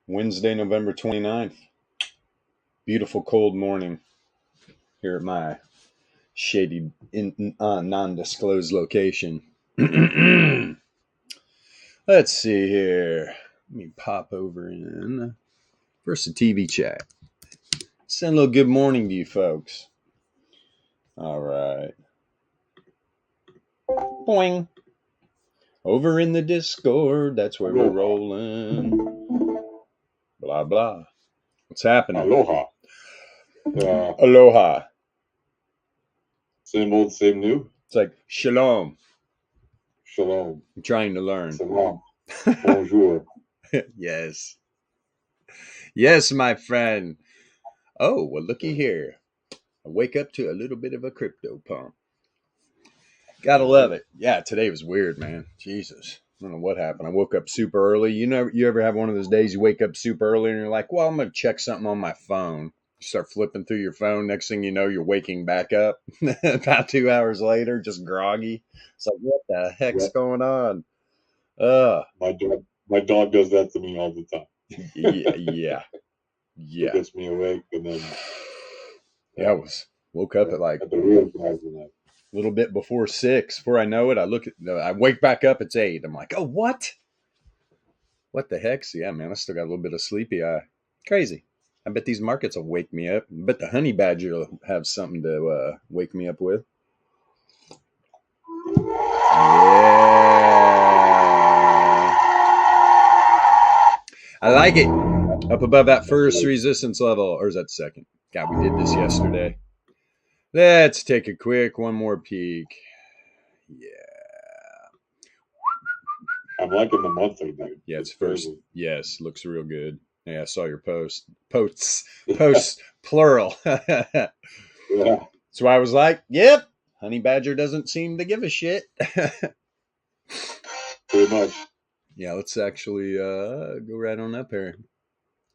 Wednesday, November 29th. Beautiful cold morning here at my shady, non-disclosed location. Let's see here. Let me pop over in. First, a TV chat. Send a little good morning to you folks. All right. Boing. Over in the Discord, that's where we're rolling. Blah, blah. What's happening? Aloha. Aloha. Same old, same new. It's like shalom. Shalom. I'm trying to learn. Salam. Bonjour. Yes. Yes, my friend. Oh, well, looky here. I wake up to a little bit of a crypto pump. Gotta love it. Yeah, today was weird, man. Jesus. I don't know what happened. I woke up super early. You ever have one of those days you wake up super early and you're like, well, I'm going to check something on my phone. You start flipping through your phone. Next thing you know, you're waking back up about 2 hours later, just groggy. It's like, what the heck's going on? My dog does that to me all the time. Yeah. It gets me awake, and then I woke up at like a little bit before 6. Before I know it, I wake back up. It's 8. I'm like, oh, what? What the heck? So, yeah, man, I still got a little bit of sleepy eye. Crazy. I bet these markets will wake me up. I bet the honey badger will have something to wake me up with. Yeah. I like it. Up above that first resistance level. Or is that second? God, we did this yesterday. Let's take a quick one more peek. Yeah. I'm liking the monthly, dude. Yeah, it's first. Crazy. Yes, looks real good. Yeah, I saw your posts, plural. Yeah. So I was like, yep, honey badger doesn't seem to give a shit. Pretty much. Yeah, let's actually go right on up here.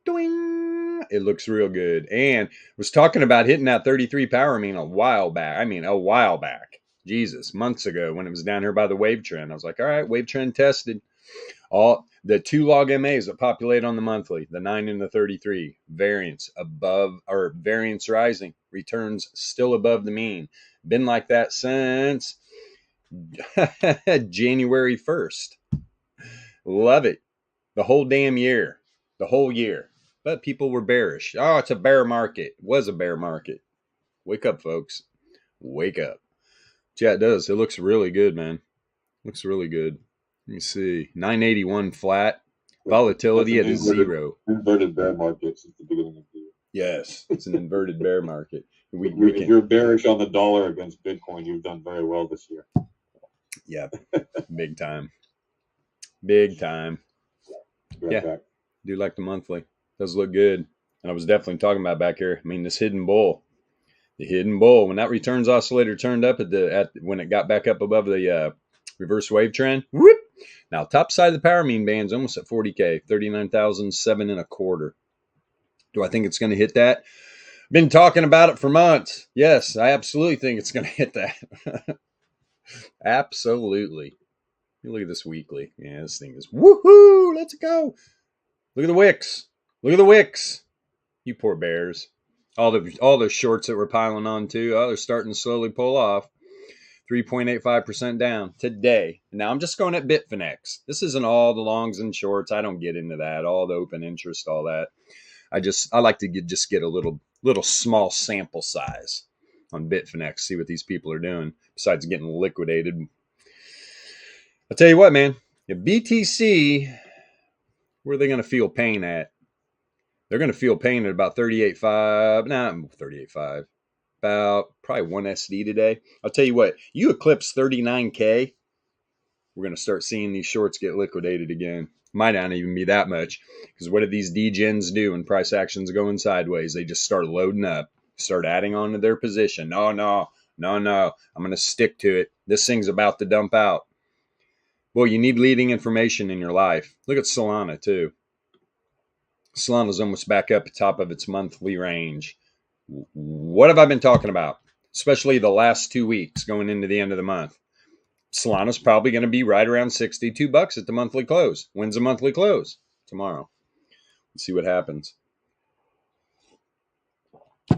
Doing. It looks real good. And was talking about hitting that 33 power mean a while back. Jesus, months ago when it was down here by the wave trend. I was like, all right, wave trend tested. All the 2 log MAs that populate on the monthly, the 9 and the 33, variance above or variance rising, returns still above the mean. Been like that since January 1st. Love it. The whole damn year. The whole year. But people were bearish. Oh, it's a bear market. It was a bear market. Wake up, folks. Wake up. Yeah, it does. It looks really good, man. Looks really good. Let me see. 981 flat. Volatility at a 0. Inverted bear market since the beginning of the year. Yes, it's an inverted bear market. If you're bearish on the dollar against Bitcoin, you've done very well this year. Yeah, big time. Big time. Yeah, do like the monthly. Does look good. And I was definitely talking about back here. I mean, this hidden bull. The hidden bull. When that returns oscillator turned up when it got back up above the reverse wave trend. Whoop! Now, top side of the power mean band's almost at 40K, 39,725. Do I think it's going to hit that? Been talking about it for months. Yes, I absolutely think it's going to hit that. Absolutely. Look at this weekly. Yeah, this thing is woohoo. Let's go. Look at the wicks. Look at the wicks. You poor bears. All the shorts that we're piling on too. Oh, they're starting to slowly pull off. 3.85% down today. Now I'm just going at Bitfinex. This isn't all the longs and shorts. I don't get into that. All the open interest, all that. I like to get a little small sample size on Bitfinex. See what these people are doing. Besides getting liquidated. I'll tell you what, man. If BTC, where are they going to feel pain at? They're going to feel pain at about 38.5. Nah, 38.5. About probably 1 SD today. I'll tell you what, you eclipse 39K, we're going to start seeing these shorts get liquidated again. Might not even be that much, because what do these degens do when price action's going sideways? They just start loading up, start adding on to their position. No, I'm going to stick to it. This thing's about to dump out. Well, you need leading information in your life. Look at Solana too. Solana's almost back up at the top of its monthly range. What have I been talking about? Especially the last 2 weeks going into the end of the month. Solana's probably going to be right around $62 at the monthly close. When's the monthly close? Tomorrow. Let's see what happens.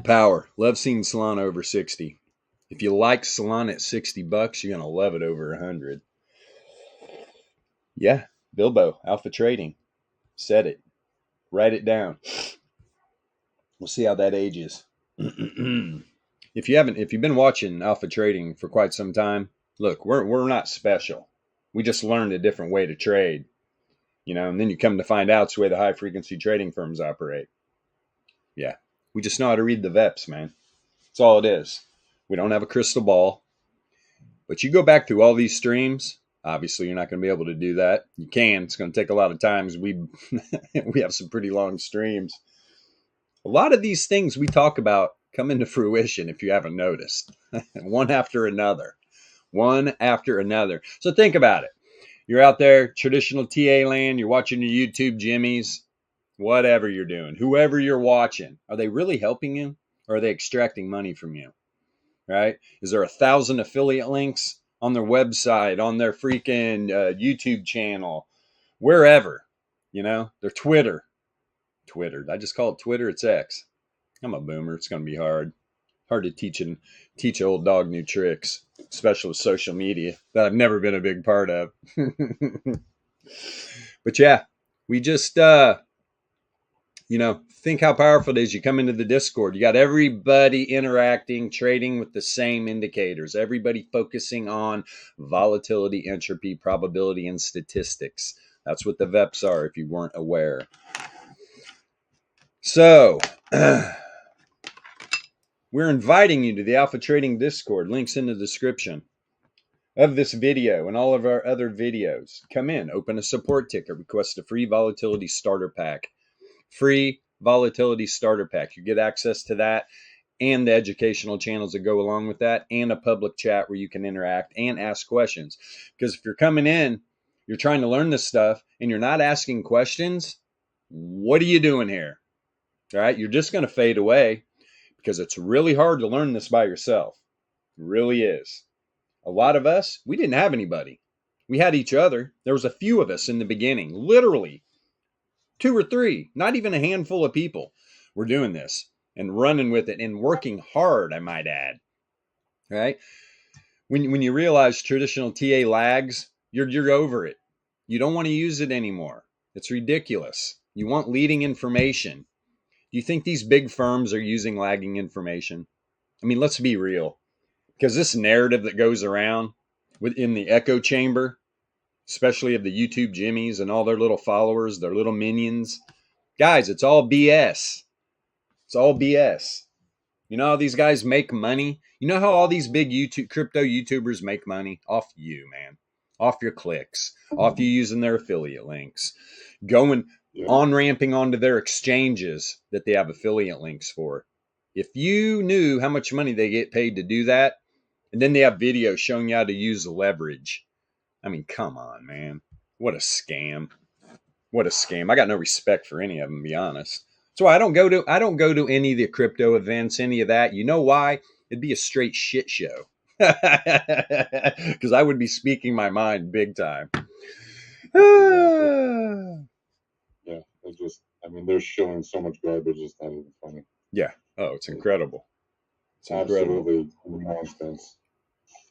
Power. Love seeing Solana over 60. If you like Solana at $60, you're going to love it over 100. Yeah. Bilbo, Alpha Trading. Said it. Write it down. We'll see how that ages. If you've been watching Alpha Trading for quite some time, look, we're not special. We just learned a different way to trade, and then you come to find out it's the way the high frequency trading firms operate. Yeah. We just know how to read the VEPS, man. That's all it is. We don't have a crystal ball. But you go back through all these streams, obviously you're not going to be able to do that. You can. It's going to take a lot of times. We have some pretty long streams. A lot of these things we talk about come into fruition if you haven't noticed. One after another. One after another. So think about it. You're out there, traditional TA land, you're watching your YouTube Jimmies, whatever you're doing, whoever you're watching. Are they really helping you, or are they extracting money from you? Right? Is there 1,000 affiliate links on their website, on their freaking YouTube channel, wherever, their Twitter. I just call it Twitter. It's X. I'm a boomer. It's going to be hard to teach an old dog new tricks, especially with social media that I've never been a big part of. But yeah, we just, think how powerful it is. You come into the Discord, you got everybody interacting, trading with the same indicators, everybody focusing on volatility, entropy, probability, and statistics. That's what the VEPS are, if you weren't aware. So, we're inviting you to the Alpha Trading Discord. Links in the description of this video and all of our other videos. Come in, open a support ticket, request a free volatility starter pack. Free volatility starter pack. You get access to that and the educational channels that go along with that, and a public chat where you can interact and ask questions. Because if you're coming in, you're trying to learn this stuff and you're not asking questions, what are you doing here? All right, you're just going to fade away, because it's really hard to learn this by yourself. It really is. A lot of us, we didn't have anybody. We had each other. There was a few of us in the beginning, literally 2 or 3, not even a handful of people were doing this and running with it and working hard, I might add. Right? When you realize traditional TA lags, you're over it. You don't want to use it anymore. It's ridiculous. You want leading information. Do you think these big firms are using lagging information? I mean, let's be real. Because this narrative that goes around within the echo chamber, especially of the YouTube Jimmies and all their little followers, their little minions, guys, it's all BS. It's all BS. You know how these guys make money? You know how all these big crypto YouTubers make money? Off you, man. Off your clicks. Off you using their affiliate links. Going on-ramping onto their exchanges that they have affiliate links for. If you knew how much money they get paid to do that, and then they have videos showing you how to use leverage. I mean, come on, man. What a scam. What a scam. I got no respect for any of them, to be honest. That's why I don't go to any of the crypto events, any of that. You know why? It'd be a straight shit show. Because I would be speaking my mind big time. Yeah, it's just, they're showing so much garbage, it's not even funny. Yeah. Oh, it's incredible. It's absolutely nonsense.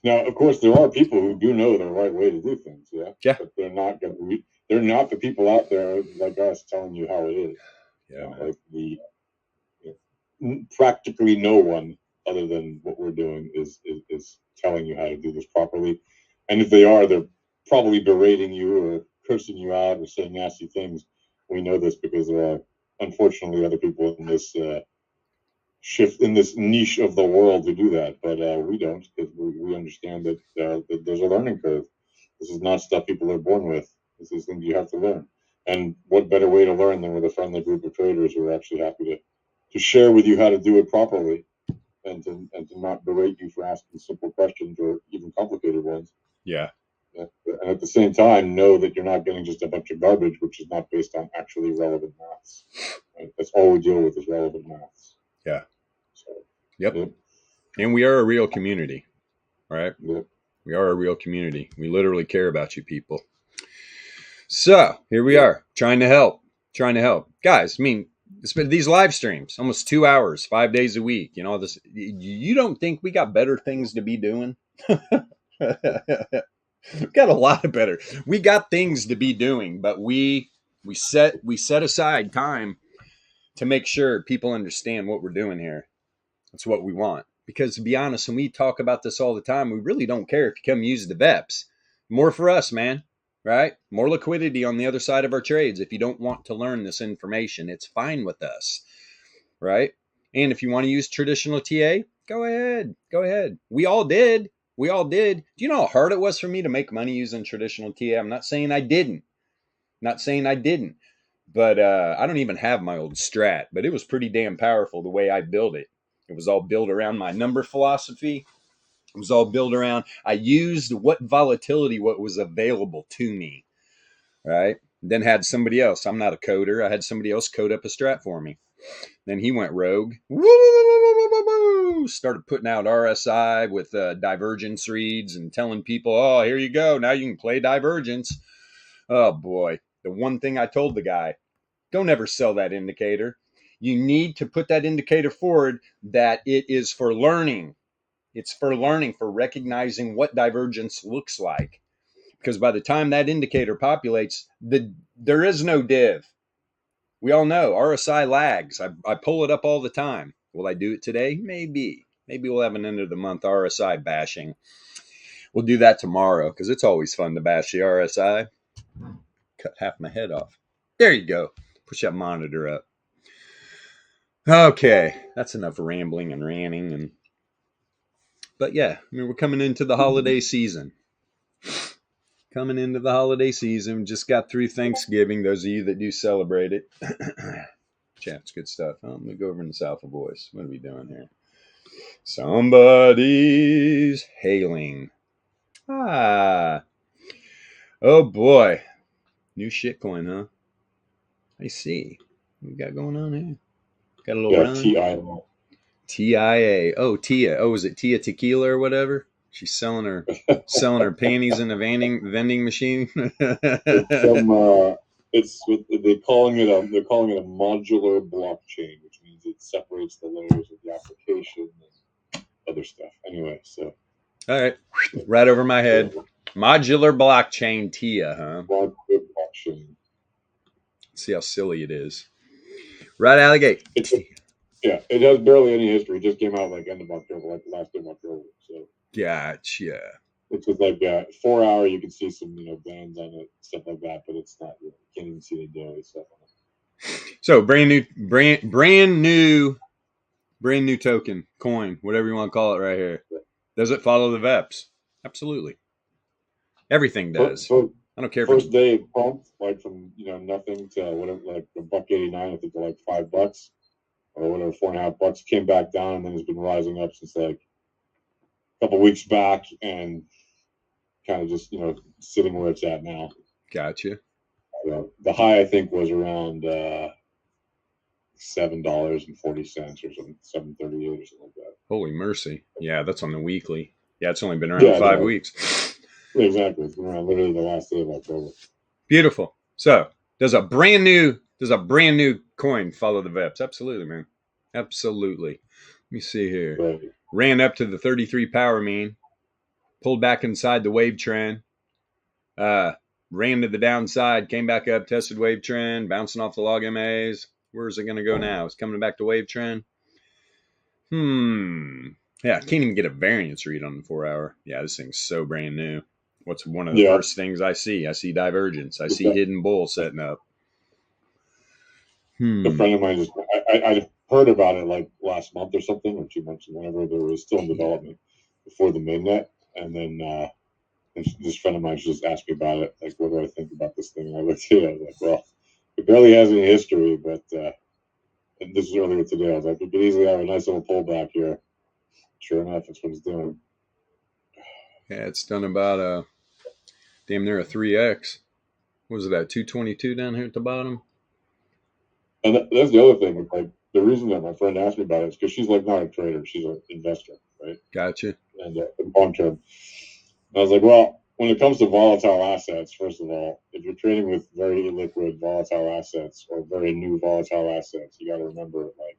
Now, of course, there are people who do know the right way to do things, yeah? But they're not the people out there like us telling you how it is. Yeah, like practically no one other than what we're doing is telling you how to do this properly. And if they are, they're probably berating you or cursing you out or saying nasty things. We know this because there are, unfortunately, other people in this shift in this niche of the world to do that, but we don't, because we understand that there's a learning curve. This is not stuff people are born with. This is things you have to learn. And what better way to learn than with a friendly group of traders who are actually happy to share with you how to do it properly, and to not berate you for asking simple questions or even complicated ones. Yeah. And at the same time, know that you're not getting just a bunch of garbage, which is not based on actually relevant maths. Right? That's all we deal with is relevant maths. Yeah. So, yep. And we are a real community, right? Yep. We are a real community. We literally care about you people. So here we are, trying to help. trying to help guys. I mean, it's been these live streams, almost 2 hours, 5 days a week. You know, this. You don't think we got better things to be doing? We've got a lot of better. We got things to be doing, but we set aside time to make sure people understand what we're doing here. That's what we want. Because to be honest, and we talk about this all the time, we really don't care if you come use the VEPS. More for us, man. Right? More liquidity on the other side of our trades. If you don't want to learn this information, it's fine with us. Right? And if you want to use traditional TA, go ahead. Go ahead. We all did. We all did. Do you know how hard it was for me to make money using traditional TA? I'm not saying I didn't. Not saying I didn't. But I don't even have my old strat. But it was pretty damn powerful the way I built it. It was all built around my number philosophy. It was all built around, I used what volatility, what was available to me, right? Then had somebody else, I'm not a coder, I had somebody else code up a strat for me. Then he went rogue, started putting out RSI with divergence reads and telling people, oh, here you go, now you can play divergence. Oh boy, the one thing I told the guy, don't ever sell that indicator. You need to put that indicator forward that it is for learning. It's for learning, for recognizing what divergence looks like. Because by the time that indicator populates, there is no div. We all know RSI lags. I pull it up all the time. Will I do it today? Maybe. Maybe we'll have an end of the month RSI bashing. We'll do that tomorrow because it's always fun to bash the RSI. Cut half my head off. There you go. Push that monitor up. Okay, that's enough rambling and ranting. But yeah, I mean, we're coming into the holiday season. Just got through Thanksgiving. Those of you that do celebrate it. Chat's good stuff. Let me go over in the South of Voice. What are we doing here? Somebody's hailing. Oh boy. New shitcoin, huh? I see. What we got going on here? Got a little run. TIA. Oh, Tia. Oh, is it Tia Tequila or whatever? She's selling her panties in a vending machine. They're calling it a modular blockchain, which means it separates the layers of the application and other stuff. Anyway, so all right, right over my head. Modular blockchain Tia, huh? Modular blockchain. See how silly it is. Right out of the gate. Yeah, it has barely any history. It just came out like end of October, like the last day of October. So gotcha. It's just like 4 hour. You can see some bands on it, stuff like that, but it's not. You can't even see the daily stuff on it. So brand new token, coin, whatever you want to call it, right here. Does it follow the VEPS? Absolutely. Everything does. I don't care. First day it pumped like from nothing to whatever, like $1.89. I think to like $5 or whatever, $4.50. Came back down and then has been rising up since like a couple weeks back and kind of just sitting where it's at now. Gotcha. The high I think was around $7.40 or something, $7.38 or something like that. Holy mercy! Yeah, that's on the weekly. Yeah, it's only been around 5 weeks. Exactly, it's been around literally the last day of October. Beautiful. So, does a brand new coin follow the VEPS? Absolutely, man. Absolutely. Let me see here. Right. Ran up to the 33 power mean, pulled back inside the wave trend, ran to the downside, came back up, tested wave trend, bouncing off the log MAs. Where's it going to go now? It's coming back to wave trend. Yeah, I can't even get a variance read on the 4 hour. Yeah, this thing's so brand new. What's one of the first things I see? I see divergence. I see hidden bull setting up. A friend of mine I heard about it like last month or something, or 2 months, whenever there was still in development before the mainnet. And then this friend of mine just asked me about it. Like, what do I think about this thing? And I looked at it. I was like, well, it barely has any history, but and this was earlier today. I was like, it could easily have a nice little pullback here. Sure enough, that's what it's doing. Yeah, it's done about damn near a 3x. What was it at 222 down here at the bottom? And that's the other thing. Like, the reason that my friend asked me about it is because she's like not a trader; she's an investor, right? Gotcha. And long term. I was like, well, when it comes to volatile assets, first of all, if you're trading with very illiquid volatile assets or very new volatile assets, you got to remember, like,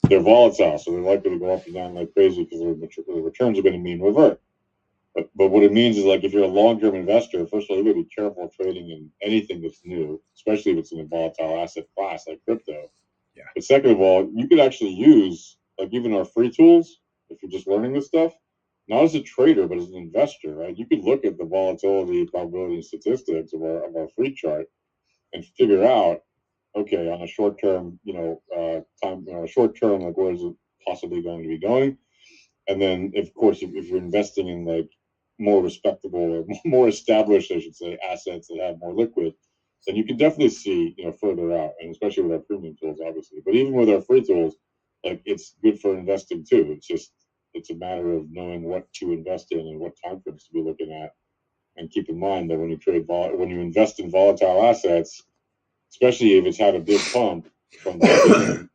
they're volatile, so they're likely to go up and down like crazy because the returns are going to mean revert. But what it means is, like, if you're a long-term investor, first of all, you got to be careful trading in anything that's new, especially if it's in a volatile asset class like crypto. Yeah. But second of all, you could actually use, like, even our free tools, if you're just learning this stuff, not as a trader, but as an investor, right? You could look at the volatility, probability, and statistics of our free chart and figure out, okay, on a short term, time, short term, like, where is it possibly going to be going? And then, of course, if you're investing in, like, more respectable or more established, I should say, assets that have more liquid, then you can definitely see, further out, and especially with our premium tools, obviously. But even with our free tools, like, it's good for investing too. It's a matter of knowing what to invest in and what time frames to be looking at. And keep in mind that when you invest in volatile assets, especially if it's had a big pump from the beginning,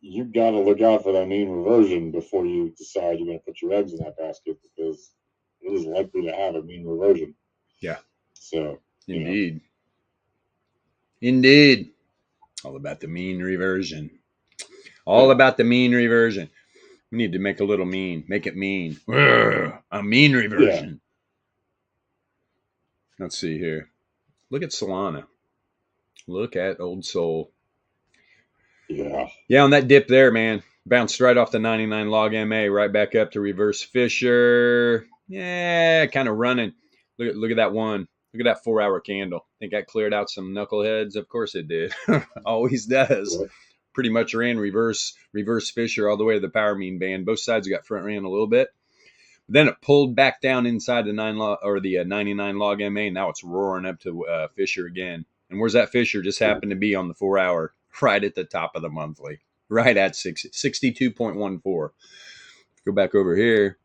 you got to look out for that mean reversion before you decide you're going to put your eggs in that basket, because it is likely to have a mean reversion. Yeah. So, Indeed. Indeed. All about the mean reversion. All about the mean reversion. We need to make a little mean. Make it mean. A mean reversion. Yeah. Let's see here. Look at Solana. Look at old Sol. Yeah. Yeah, on that dip there, man. Bounced right off the 99 log MA, right back up to reverse Fisher. Yeah, kind of running. Look at that one. Look at that 4-hour candle. Think that cleared out some knuckleheads? Of course it did. Always does. What? Pretty much ran reverse Fisher all the way to the power mean band. Both sides got front ran a little bit. Then it pulled back down inside the 99 log MA, and now it's roaring up to Fisher again. And where's that Fisher? Just happened to be on the 4-hour, right at the top of the monthly, right at 62.14. Go back over here.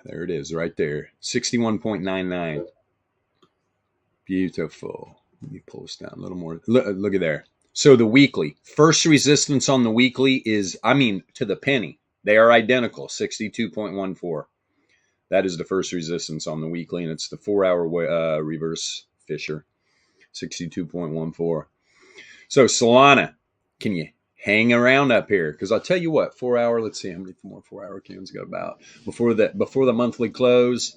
There it is, right there, 61.99. Beautiful. Let me pull this down a little more. Look at there. So the weekly, first resistance on the weekly is, to the penny. They are identical, 62.14. That is the first resistance on the weekly, and it's the 4-hour reverse Fisher, 62.14. So Solana, can you hang around up here? Because I'll tell you what, 4-hour. Let's see how many more 4-hour candles got about before the monthly close.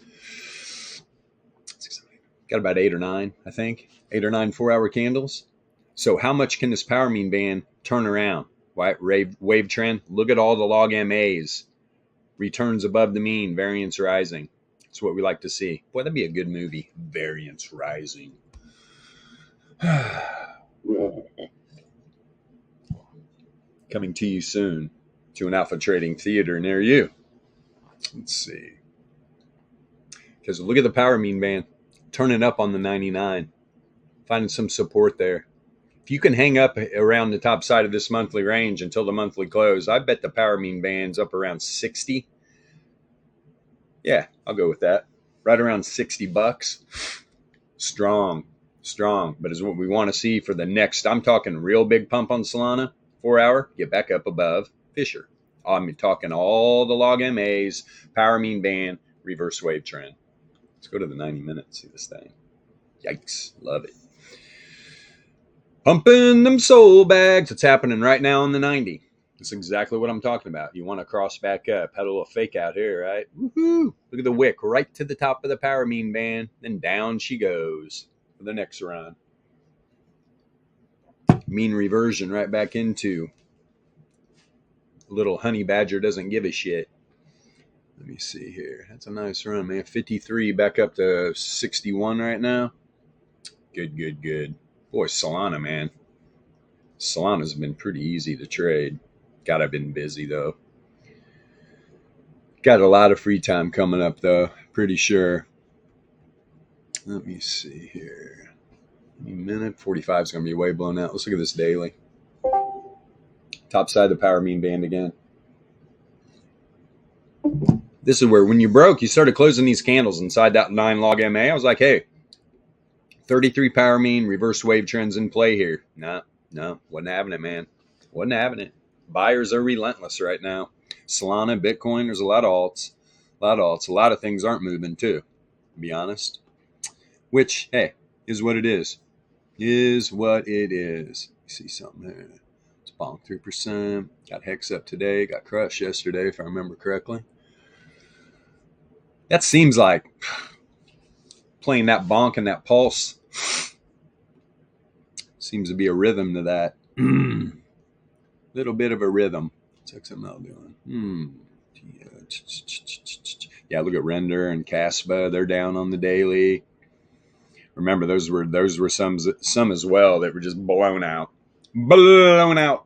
Got about 8 or 9, I think. 8 or 9 4-hour candles. So how much can this power mean band turn around? Right, wave trend. Look at all the log MAs. Returns above the mean, variance rising. That's what we like to see. Boy, that'd be a good movie. Variance rising. Coming to you soon to an alpha trading theater near you. Let's see. Because look at the power mean band. Turning up on the 99. Finding some support there. If you can hang up around the top side of this monthly range until the monthly close, I bet the power mean band's up around 60. Yeah, I'll go with that. Right around $60. Strong. But is what we want to see for the next. I'm talking real big pump on Solana, 4-hour, get back up above Fisher. I'm talking all the log MAs, power mean band, reverse wave trend. Let's go to the 90 minutes, see this thing. Yikes, love it. Pumping them soul bags. It's happening right now on the 90. That's exactly what I'm talking about. You want to cross back up. Had a little fake out here, right? Woohoo! Look at the wick right to the top of the power mean band. Then down she goes for the next run. Mean reversion right back into. Little honey badger doesn't give a shit. Let me see here. That's a nice run, man. 53 back up to 61 right now. Good. Boy, Solana, man. Solana's been pretty easy to trade. God, I've been busy, though. Got a lot of free time coming up, though. Pretty sure. Let me see here. Any minute. 45 is going to be way blown out. Let's look at this daily. Top side of the power mean band again. This is where, when you broke, you started closing these candles inside that 9 log MA. I was like, hey, 33 power mean, reverse wave trends in play here. No, wasn't having it, man. Wasn't having it. Buyers are relentless right now. Solana, Bitcoin, there's a lot of alts. A lot of things aren't moving too, to be honest. Which, hey, is what it is. Is what it is. You see something here. It's bonk 3%. Got Hex up today. Got crushed yesterday, if I remember correctly. That seems like playing that bonk and that pulse. Seems to be a rhythm to that. Little bit of a rhythm. What's XML doing? Yeah, look at Render and Caspa. They're down on the daily. Remember, those were some as well that were just blown out. Blown out.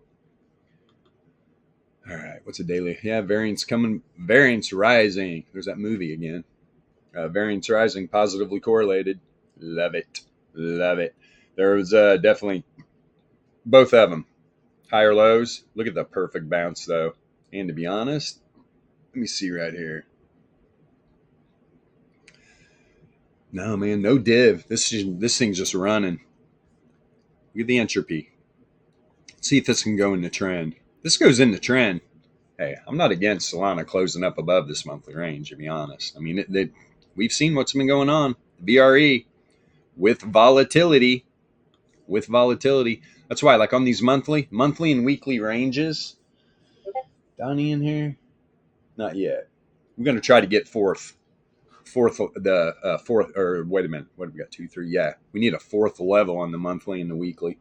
All right, what's a daily? Yeah, variance coming. Variance rising. There's that movie again. Variance rising, positively correlated. Love it. Love it. There was definitely both of them. Higher lows. Look at the perfect bounce, though. And to be honest, let me see right here. No, man, no div. This thing's just running. Look at the entropy. Let's see if this can go in the trend. This goes in the trend. Hey, I'm not against Solana closing up above this monthly range, to be honest. I mean, we've seen what's been going on. The BRE with volatility. With volatility. That's why, like on these monthly and weekly ranges. Donnie in here? Not yet. We're going to try to get fourth, or wait a minute. What have we got? 2, 3. Yeah. We need a fourth level on the monthly and the weekly.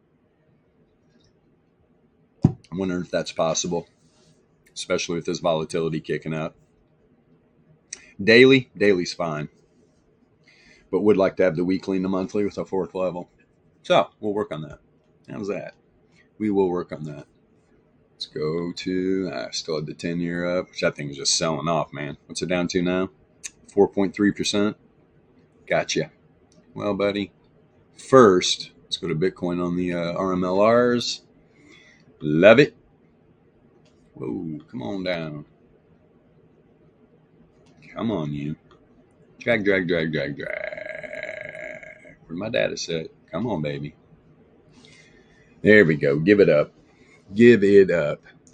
I'm wondering if that's possible, especially with this volatility kicking up. Daily's fine, but would like to have the weekly and the monthly with a fourth level. So we'll work on that. How's that? We will work on that. Let's go to, I still had the 10-year up, which I think is just selling off, man. What's it down to now? 4.3%. Gotcha. Well, buddy, first, let's go to Bitcoin on the RMLRs. Love it. Whoa, come on down. Come on, you. Drag. Where's my data set? Come on, baby. There we go. Give it up.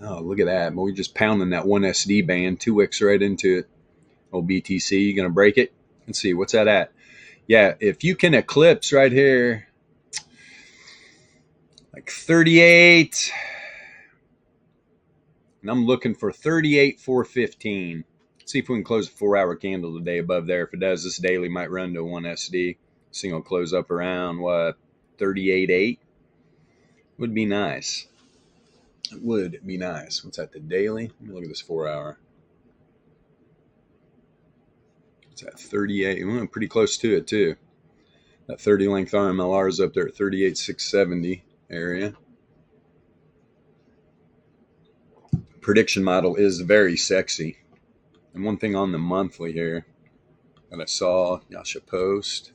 Oh, look at that. We're just pounding that 1SD band, 2x right into it. Oh, BTC, you going to break it? Let's see. What's that at? Yeah, if you can eclipse right here, like 38. And I'm looking for 38,415. See if we can close a 4-hour candle today above there. If it does, this daily might run to 1SD. This thing will close up around, 38.8? Would be nice. It would be nice. What's that, the daily? Let me look at this 4-hour. It's at 38. We're pretty close to it, too. That 30 length RMLR is up there at 38,670 area. Prediction model is very sexy. And one thing on the monthly here that I saw, Yasha post.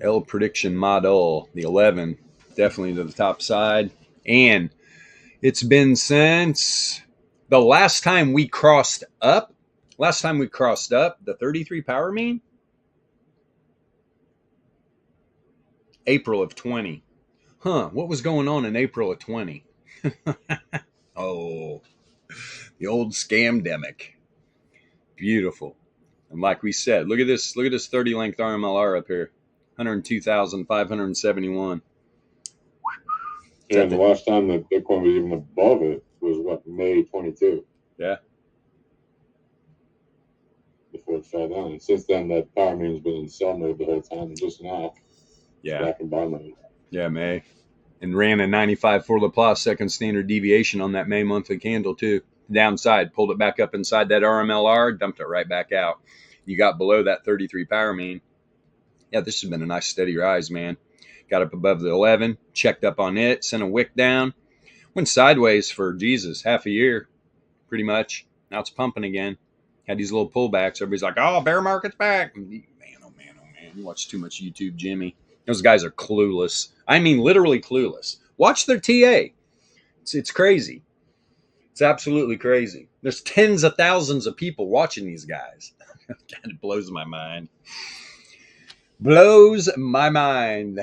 L prediction model, the 11, definitely to the top side. And it's been since the last time we crossed up the 33 power mean, April of 20. What was going on in April of 20? Oh, the old scamdemic. Beautiful. And like we said, look at this 30 length RMLR up here. 102,571. Yeah, and the last time that Bitcoin was even above it was what, May 22. Yeah. Before it fell down. And since then, that power mean has been in sell mode the whole time. And just now, back in buy mode. Yeah, May. And ran a 95 for Laplace second standard deviation on that May monthly candle, too. Downside, pulled it back up inside that RMLR, dumped it right back out. You got below that 33 power mean. Yeah, this has been a nice steady rise, man. Got up above the 11, checked up on it, sent a wick down. Went sideways for, half a year, pretty much. Now it's pumping again. Had these little pullbacks. Everybody's like, oh, bear market's back. Man, oh, man. You watch too much YouTube, Jimmy. Those guys are clueless. I mean, literally clueless. Watch their TA. It's crazy. It's absolutely crazy. There's tens of thousands of people watching these guys. God, it blows my mind. Blows my mind.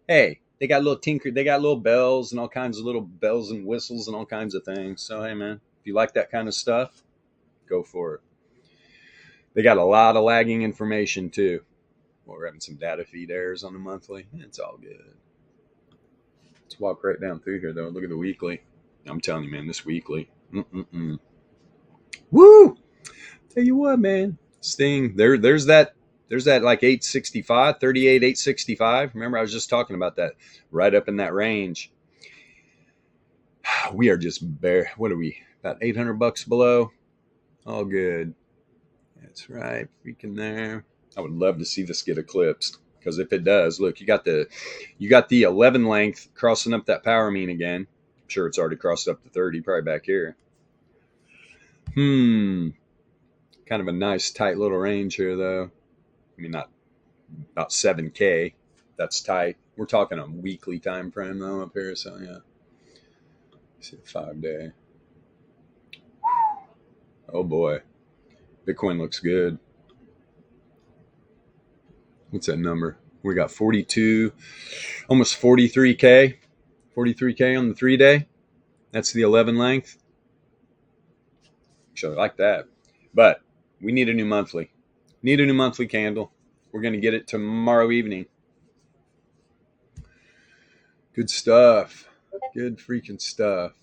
Hey, They got little bells and all kinds of little bells and whistles and all kinds of things. So hey man, if you like that kind of stuff, go for it. They got a lot of lagging information too. Well, we're having some data feed errors on the monthly. It's all good. Let's walk right down through here though. Look at the weekly. I'm telling you, man, this weekly. Woo! Tell you what, man. This thing, there's that like 865, 38, 865. Remember, I was just talking about that. Right up in that range. We are just bare. What are we? About $800 below. All good. That's right. Freaking there. I would love to see this get eclipsed. Because if it does, look, you got the 11 length crossing up that power mean again. I'm sure it's already crossed up to 30, probably back here. Kind of a nice tight little range here, though. I mean, not about 7K. That's tight. We're talking a weekly time frame, though, up here. So, yeah. See a 5-day. Oh, boy. Bitcoin looks good. What's that number? We got 42, almost 43K. 43K on the 3-day. That's the 11 length. Actually, I like that. But we need a new monthly. Need a new monthly candle. We're going to get it tomorrow evening. Good stuff. Good freaking stuff.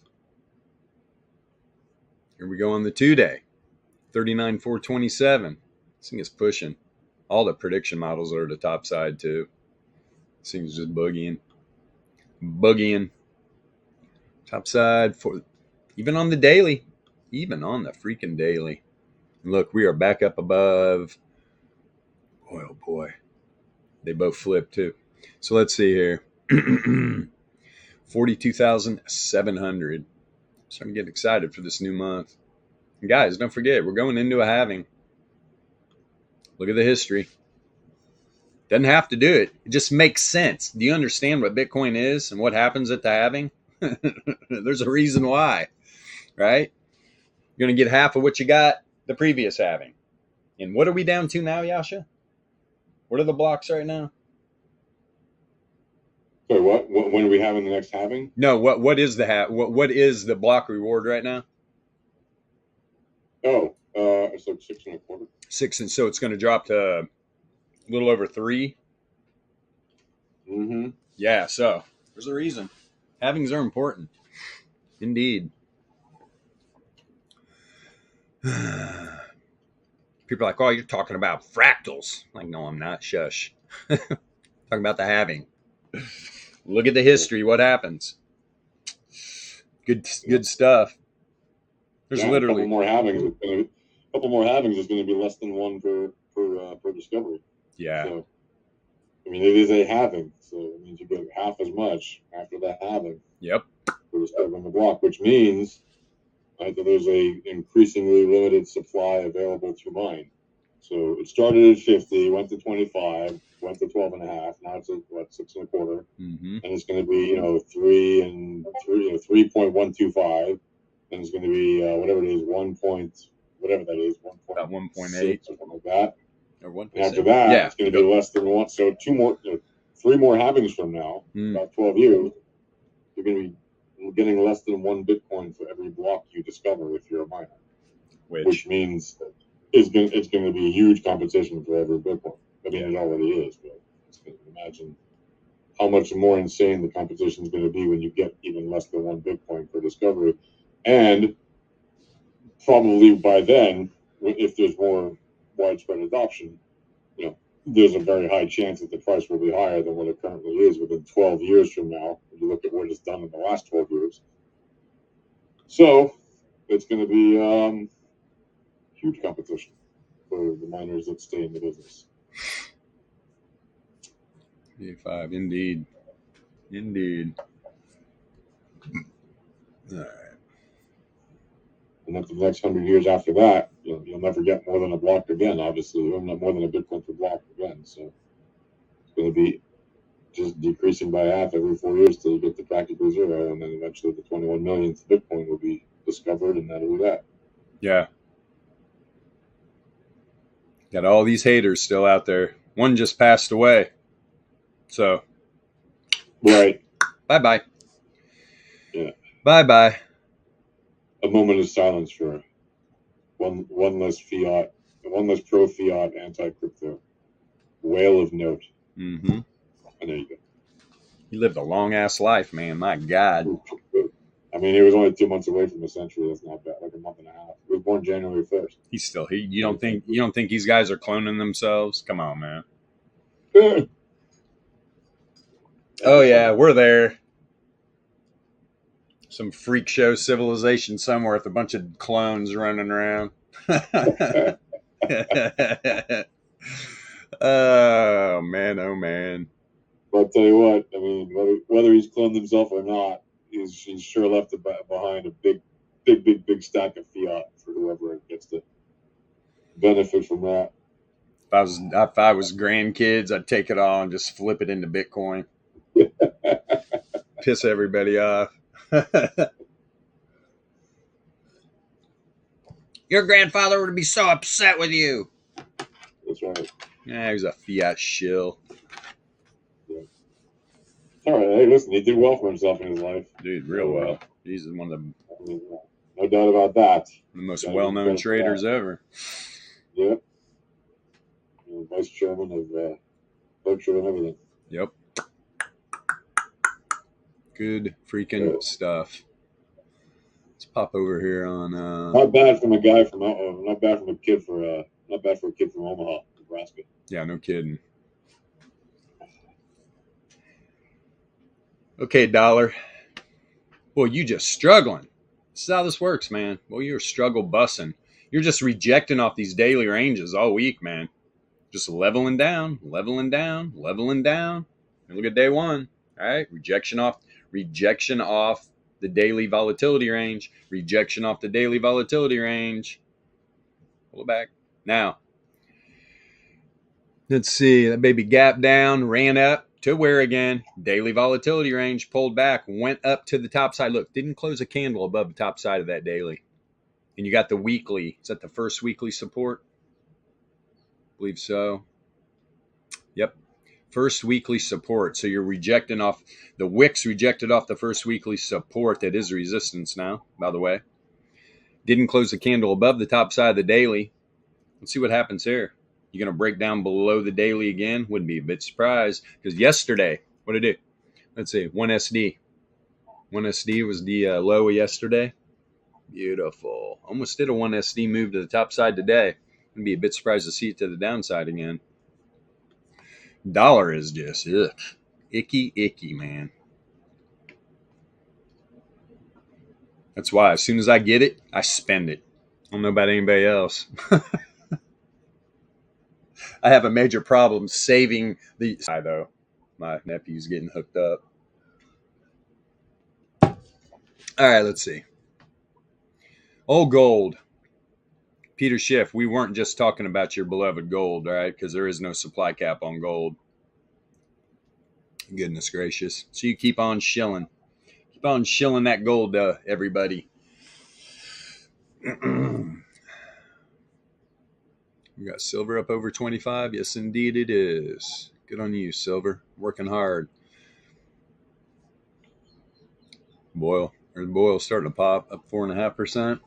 Here we go on the 2-day. 39,427. This thing is pushing. All the prediction models are at the top side too. This thing is just boogieing. Top side for even on the daily. Even on the freaking daily. Look, we are back up above. Boy, oh boy. They both flipped too. So let's see here. 42,700. Starting to get excited for this new month. And guys, don't forget, we're going into a halving. Look at the history. Doesn't have to do it. It just makes sense. Do you understand what Bitcoin is and what happens at the halving? There's a reason why, right? You're going to get half of what you got the previous halving. And what are we down to now, Yasha? What are the blocks right now? Sorry, what? When are we having the next halving? No, what is the what is the block reward right now? Oh, it's like 6.25. 6, and so it's going to drop to a little over 3. Mm-hmm. Yeah, so there's a reason. Halvings are important. Indeed. People are like, oh, you're talking about fractals. I'm like, no, I'm not. Shush. Talking about the halving. Look at the history. What happens? Good stuff. There's literally a couple more halvings is going to be less than one per discovery. Yeah. So, I mean, it is a halving, so it means you get half as much after that halving. Yep. For discovering the block, which means that there's a increasingly limited supply available to mine. So it started at 50, went to 25, went to 12.5. Now it's at 6.25, and it's going to be 3.125. And it's going to be whatever it is, 1 point, whatever that is, 1. About 1.8 or something like that. Or 1. After that, it's going to be less than 1. So 3 more halvings from now, about 12 years, you're going to be getting less than 1 Bitcoin for every block you discover if you're a miner. Which means it's going to be a huge competition for every Bitcoin. I mean, it already is, but imagine how much more insane the competition is going to be when you get even less than 1 Bitcoin for discovery. And probably by then, if there's more widespread adoption, there's a very high chance that the price will be higher than what it currently is within 12 years from now. If you look at what it's done in the last 12 years. So it's going to be huge competition for the miners that stay in the business. 85, indeed. All right. And then for the next 100 years after that, you'll never get more than a block again. Obviously, you'll not more than a Bitcoin per block again. So it's going to be just decreasing by half every 4 years till you get to practically zero, and then eventually the 21 millionth Bitcoin will be discovered, and that'll be that. Yeah. Got all these haters still out there. One just passed away. So Right. Bye-bye. Yeah. Bye-bye. A moment of silence for one less fiat, one less pro fiat, anti crypto whale of note. Mm-hmm. And there you go. He lived a long-ass life, man. My God. I mean, he was only 2 months away from a century. That's not bad. Like a month and a half. He was born January 1st. He's still you don't think these guys are cloning themselves? Come on, man. Oh yeah, we're there. Some freak show civilization somewhere with a bunch of clones running around. Oh man, oh man. But I'll tell you what, I mean, whether he's cloned himself or not, he's sure left behind a big stack of fiat for whoever gets to benefit from that. If I was grandkids, I'd take it all and just flip it into Bitcoin. Piss everybody off. Your grandfather would be so upset with you. That's right. Yeah, he was a fiat shill. Yeah. All right. Hey, listen, he did well for himself in his life. Dude, real well. He's one of I mean, no doubt about that. the most well-known traders ever. Yep. Vice chairman of Berkshire and everything. Yep. Good freaking stuff. Let's pop over here on. Not bad from a guy from. Not bad from a kid for. Not bad for a kid from Omaha, Nebraska. Yeah, no kidding. Okay, dollar. Well, you just struggling. This is how this works, man. Well, you're struggle bussing. You're just rejecting off these daily ranges all week, man. Just leveling down, leveling down, leveling down. And look at day one. All right, rejection off the daily volatility range. Rejection off the daily volatility range. Pull it back. Now, let's see. That baby gap down, ran up to where again? Daily volatility range, pulled back, went up to the top side. Look, didn't close a candle above the top side of that daily. And you got the weekly. Is that the first weekly support? I believe so. Yep. First weekly support. So you're rejecting off the wicks rejected off the first weekly support. That is resistance now, by the way. Didn't close the candle above the top side of the daily. Let's see what happens here. You're going to break down below the daily again? Wouldn't be a bit surprised. Because yesterday, what did it do? Let's see, 1SD. 1SD was the low yesterday. Beautiful. Almost did a 1SD move to the top side today. Wouldn't be a bit surprised to see it to the downside again. Dollar is just icky, man. That's why as soon as I get it, I spend it. I don't know about anybody else. I have a major problem saving the though. My nephew's getting hooked up. All right, let's see. Oh, gold. Peter Schiff, we weren't just talking about your beloved gold, all right? Because there is no supply cap on gold. Goodness gracious. So you keep on shilling. Keep on shilling that gold, everybody. We got silver up over 25. Yes, indeed it is. Good on you, silver. Working hard. Boil. There's Boyle starting to pop up 4.5%.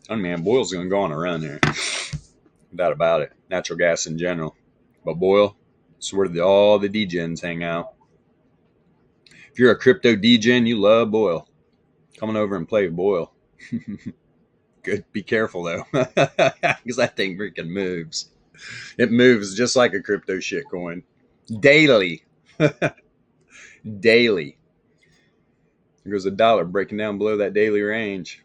I mean, man, Boyle's going to go on a run here. No doubt about it. Natural gas in general. But Boyle, it's where all the degens hang out. If you're a crypto degen, you love Boyle. Coming over and play Boyle. Good. Be careful, though. Because that thing freaking moves. It moves just like a crypto shitcoin. Daily. Daily. There goes the dollar breaking down below that daily range.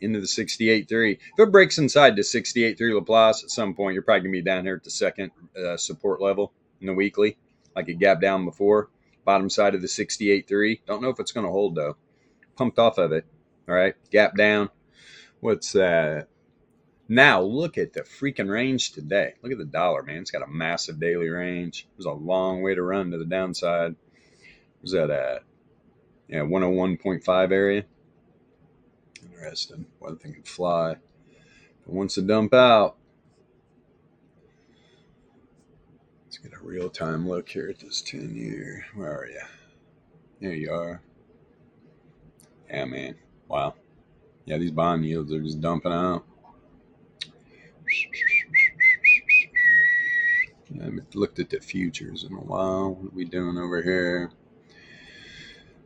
Into the 68.3. If it breaks inside the 68.3 Laplace at some point, you're probably going to be down here at the second support level in the weekly, like it gapped down before. Bottom side of the 68.3. Don't know if it's going to hold, though. Pumped off of it. All right. Gap down. What's that? Now, look at the freaking range today. Look at the dollar, man. It's got a massive daily range. There's a long way to run to the downside. Where's that at? Yeah, 101.5 area. Interesting. One thing could fly. But once to dump out. Let's get a real-time look here at this 10-year. Where are you? There you are. Yeah, man. Wow. Yeah, these bond yields are just dumping out. I haven't looked at the futures in a while. What are we doing over here?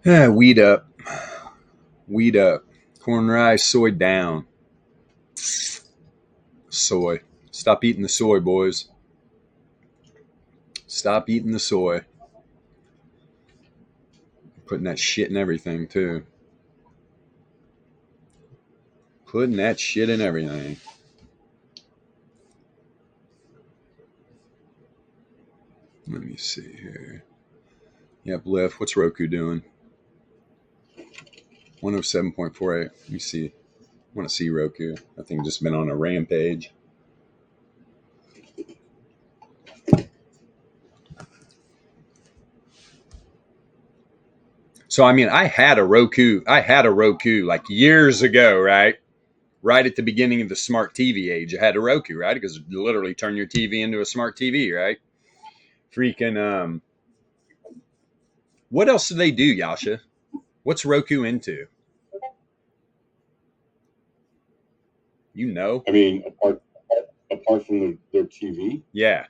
Wheat up. Wheat up. Corn, rice, soy down. Soy. Stop eating the soy, boys. Stop eating the soy. Putting that shit in everything, too. Putting that shit in everything. Let me see here. Yep, lift. What's Roku doing? 107.48. Let me see. I want to see Roku. I think just been on a rampage. So, I mean, I had a Roku like years ago, right? Right at the beginning of the smart TV age. I had a Roku, right? Because it literally turn your TV into a smart TV, right? Freaking, what else do they do, Yasha? What's Roku into? You know? I mean, apart from their TV. Yeah.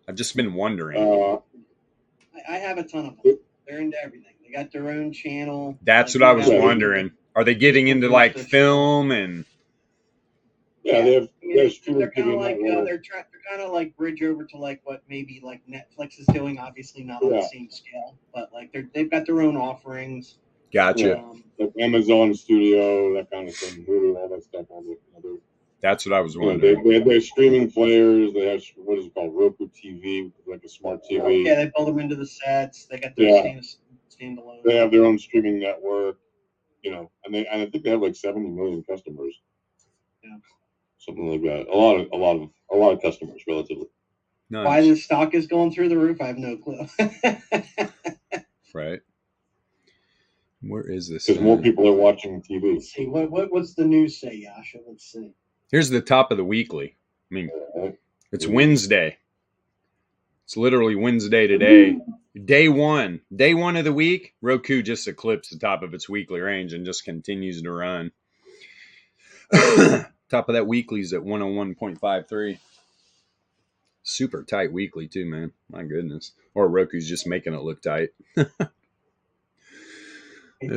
I've just been wondering. I have a ton of them. They're into everything. They got their own channel. That's what I was wondering. Are they getting into like film and? Yeah, they have. They're kind of like they're kind of like bridge over to like what maybe like Netflix is doing. Obviously not on the same scale, but like they've got their own offerings. Gotcha. Like Amazon Studio, that kind of thing, Hulu, all that stuff. That's what I was wondering. They have their streaming players. They have what is it called, Roku TV, like a smart TV. Yeah, they build them into the sets. They got their standalone. They have their own streaming network, and I think they have like 70 million customers. Yeah. Something like that. A lot of customers, relatively. Nice. Why the stock is going through the roof, I have no clue. Right. Where is this? Because more people are watching TV. Let's see what's the news say, Yasha? Let's see. Here's the top of the weekly. I mean, it's Wednesday. It's literally Wednesday today. Day one of the week. Roku just eclipsed the top of its weekly range and just continues to run. Top of that weekly is at 101.53. Super tight weekly too, man. My goodness. Or Roku's just making it look tight.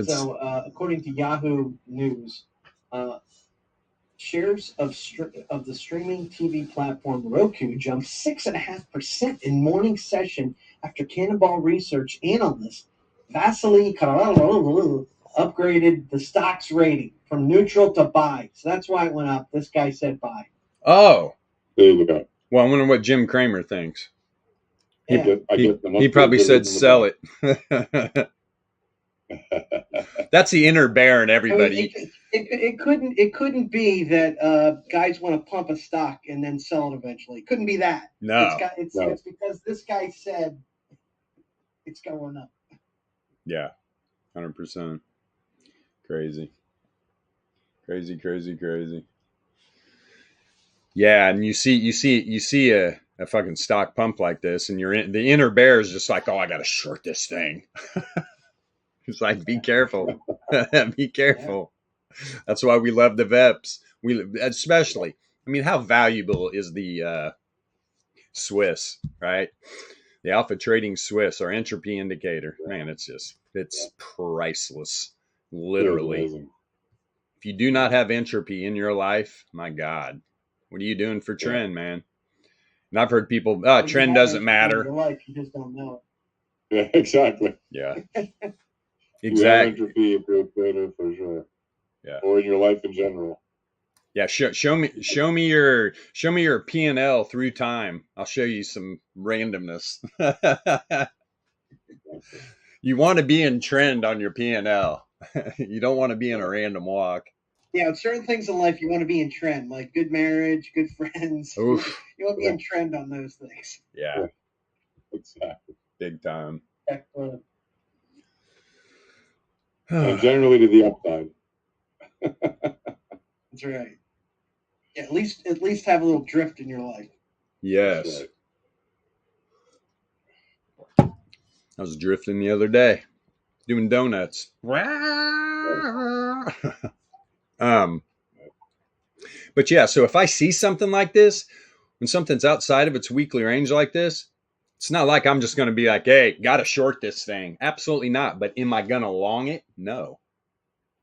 So, according to Yahoo News, shares of the streaming TV platform Roku jumped 6.5% in morning session after Cannonball Research analyst Vasily Karalalov upgraded the stock's rating from neutral to buy. So that's why it went up. This guy said buy. Oh. There you go. Well, I wonder what Jim Cramer thinks. Yeah. He probably said sell it. That's the inner bear in everybody. I mean, it couldn't be that guys want to pump a stock and then sell it eventually. It couldn't be that. No. It's because this guy said it's going up. Yeah, 100%. Crazy. Yeah, and you see a fucking stock pump like this, and the inner bear is just like, oh, I got to short this thing. It's like, be careful. Be careful. That's why we love the VEPS. Especially, I mean, how valuable is the Swiss, right? The Alpha Trading Swiss, our entropy indicator. Man, it's priceless. Literally. If you do not have entropy in your life, my God, what are you doing for trend, man? And I've heard people, trend doesn't matter. In your life, you just don't know it. Yeah, exactly. Yeah. Exactly. You have entropy if you're a trader, for sure. Yeah. Or in your life in general. Yeah, show me your P&L through time. I'll show you some randomness. You want to be in trend on your P&L. You don't want to be in a random walk. Yeah, certain things in life you want to be in trend, like good marriage, good friends. Oof. You want to be in trend on those things. Yeah. Exactly. Big time. And generally to the upside. That's right. Yeah, at least have a little drift in your life. Yes. I was drifting the other day, doing donuts. But yeah, so if I see something like this, when something's outside of its weekly range like this, it's not like I'm just going to be like, hey, got to short this thing. Absolutely not. But am I going to long it? No.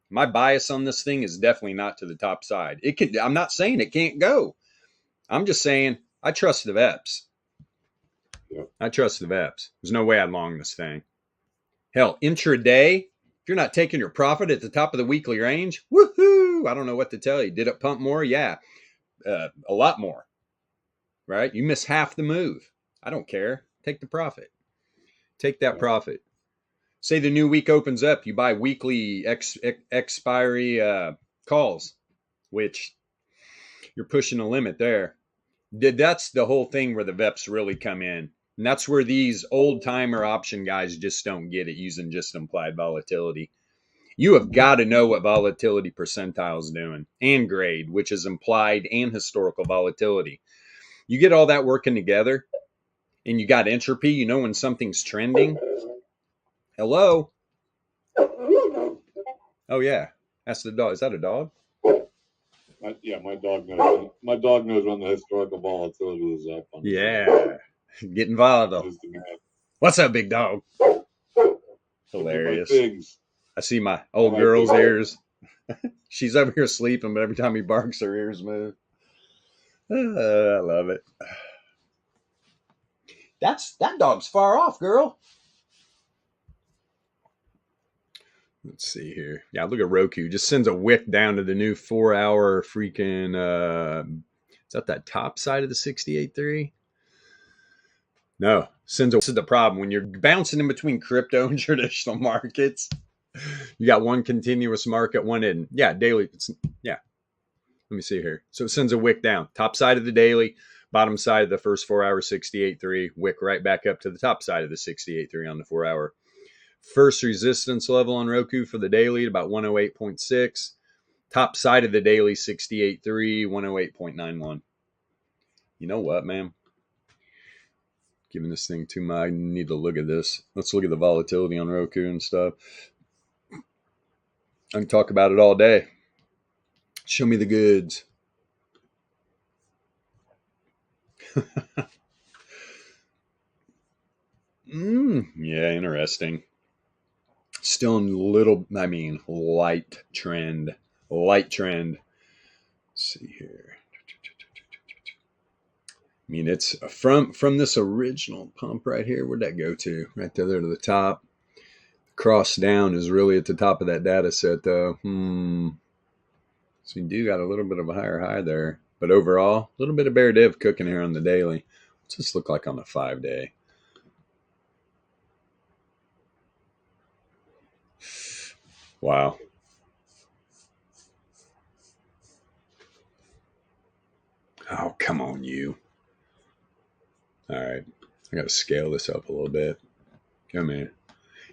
My bias on this thing is definitely not to the top side. It could. I'm not saying it can't go. I'm just saying I trust the VEPS. Yep. I trust the VEPS. There's no way I'd long this thing. Hell, intraday, if you're not taking your profit at the top of the weekly range, woohoo! I don't know what to tell you. Did it pump more? Yeah, a lot more. Right? You miss half the move. I don't care. Take the profit. Take that profit. Say the new week opens up, you buy weekly expiry calls, which you're pushing a limit there. That's the whole thing where the VEPs really come in. And that's where these old timer option guys just don't get it using just implied volatility. You have got to know what volatility percentile is doing and grade, which is implied and historical volatility. You get all that working together and you got entropy, you know when something's trending. Hello? Oh, yeah. That's the dog. Is that a dog? Yeah, my dog knows. My dog knows when the historical volatility is up. Yeah. Getting volatile. What's up, big dog? Hilarious. I see my old girl's ears. She's over here sleeping, but every time he barks, her ears move. I love it. That dog's far off, girl. Let's see here. Yeah, look at Roku. Just sends a wick down to the new 4-hour freaking. Is that top side of the 68.3? No, sends a. This is the problem when you're bouncing in between crypto and traditional markets. You got one continuous market, one in. Yeah, daily. Yeah. Let me see here. So it sends a wick down. Top side of the daily, bottom side of the first 4-hour 68.3, wick right back up to the top side of the 68.3 on the 4-hour. First resistance level on Roku for the daily, about 108.6. Top side of the daily, 68.3, 108.91. You know what, man? Giving this thing too much. I need to look at this. Let's look at the volatility on Roku and stuff. I can talk about it all day. Show me the goods. Yeah, interesting. Still in light trend. Light trend. Let's see here. I mean, it's from this original pump right here. Where'd that go to? Right there to the top. Cross down is really at the top of that data set, though. So you do got a little bit of a higher high there. But overall, a little bit of bear div cooking here on the daily. What's this look like on the 5-day? Wow. Oh, come on, you. All right. I got to scale this up a little bit. Come here.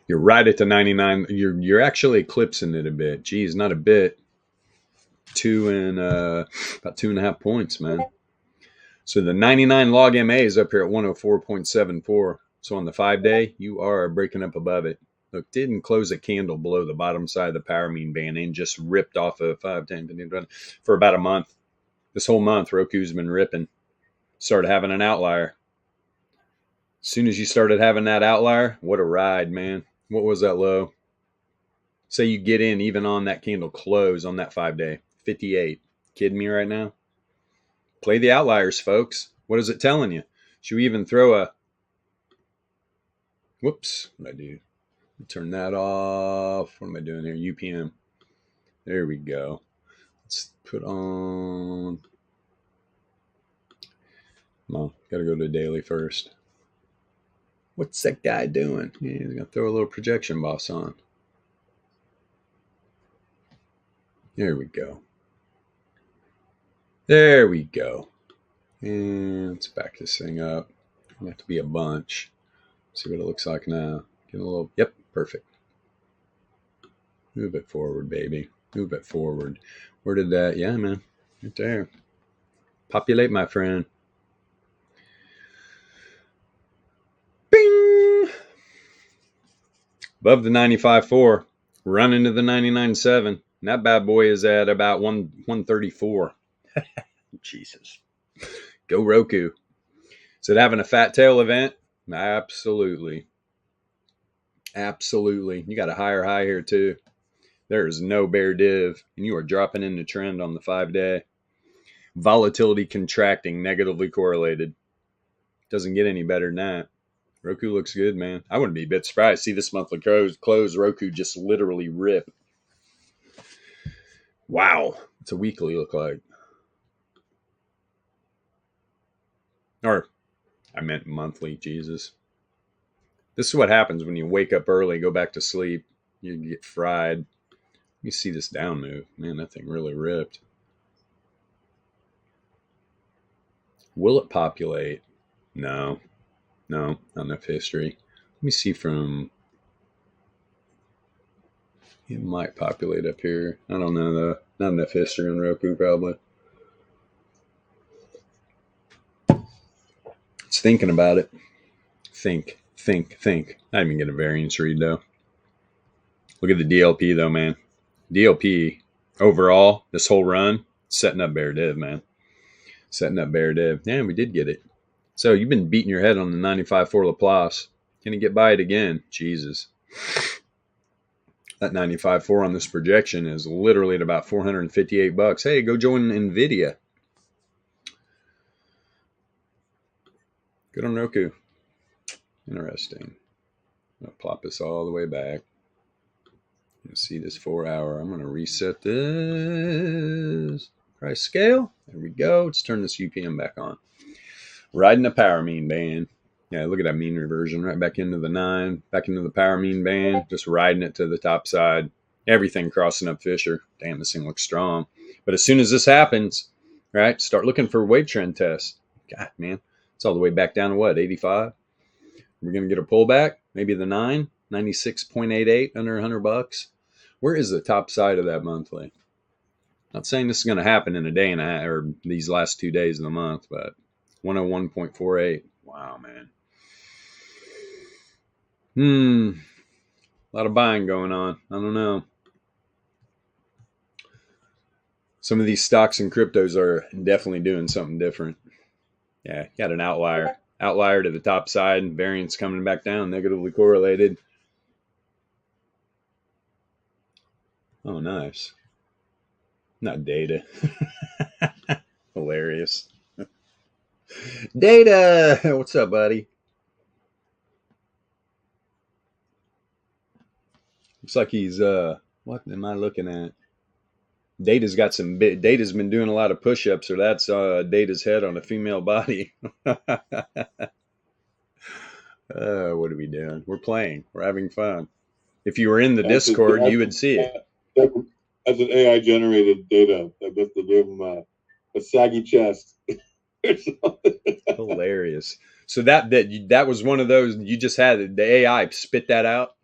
You're right at the 99. You're actually eclipsing it a bit. Geez, not a bit. About 2.5 points, man. So the 99 log MA is up here at 104.74. So on the 5-day, you are breaking up above it. Look, didn't close a candle below the bottom side of the power mean band and just ripped off of 5, 10, 15, 20 for about a month. This whole month, Roku's been ripping. Started having an outlier. As soon as you started having that outlier, what a ride, man. What was that low? Say you get in even on that candle close on that 5-day. 58. Kidding me right now? Play the outliers, folks. What is it telling you? Should we even throw a... Whoops. What did I do? Turn that off. What am I doing here? UPM. There we go. Let's put on... Come on. Got to go to daily first. What's that guy doing? Yeah, he's going to throw a little projection boss on. There we go. There we go. And let's back this thing up. It'll have to be a bunch. See what it looks like now. Get a little, yep, perfect. Move it forward, baby. Move it forward. Where did that, yeah, man, right there. Populate, my friend. Bing! Above the 95.4, run into the 99.7. And that bad boy is at about 134. Jesus. Go Roku. Is it having a fat tail event? Absolutely. Absolutely. You got a higher high here too. There is no bear div, and you are dropping in the trend on the 5-day. Volatility contracting, negatively correlated. Doesn't get any better than that. Roku looks good, man. I wouldn't be a bit surprised. See this monthly close, Roku just literally rip. Wow. What's a weekly look like? Or, I meant monthly, Jesus. This is what happens when you wake up early, go back to sleep. You get fried. Let me see this down move. Man, that thing really ripped. Will it populate? No. No, not enough history. Let me see from... It might populate up here. I don't know, though. Not enough history on Roku, probably. It's thinking about it. Think. Not even get a variance read, though. Look at the DLP, though, man. DLP, overall, this whole run, setting up bear div, man. Setting up bear div. Yeah, we did get it. So you've been beating your head on the 95.4 Laplace. Can you get by it again? Jesus. That 95.4 on this projection is literally at about $458. Hey, go join NVIDIA. Good on Roku. Interesting. I'm going to plop this all the way back. You see this 4-hour. I'm going to reset this. Price scale. There we go. Let's turn this UPM back on. Riding the power mean band. Yeah, look at that mean reversion. Right back into the 9. Back into the power mean band. Just riding it to the top side. Everything crossing up Fisher. Damn, this thing looks strong. But as soon as this happens, right, start looking for wave trend tests. God, man. It's all the way back down to what, 85? We're going to get a pullback. Maybe the 9. 96.88 under $100. Where is the top side of that monthly? Not saying this is going to happen in a day and a half, or these last 2 days of the month, but 101.48. Wow, man. A lot of buying going on. I don't know. Some of these stocks and cryptos are definitely doing something different. Yeah, got an outlier. Outlier to the top side, variance coming back down, negatively correlated. Oh, nice. Not data. Hilarious. Data! What's up, buddy? Looks like he's, what am I looking at? Data's got some big, Data's been doing a lot of push-ups, or that's Data's head on a female body. What are we doing? We're playing. We're having fun. If you were in the Discord, you would see it. That's an AI-generated data. I guess they gave him a saggy chest. Hilarious. So that was one of those you just had the AI spit that out.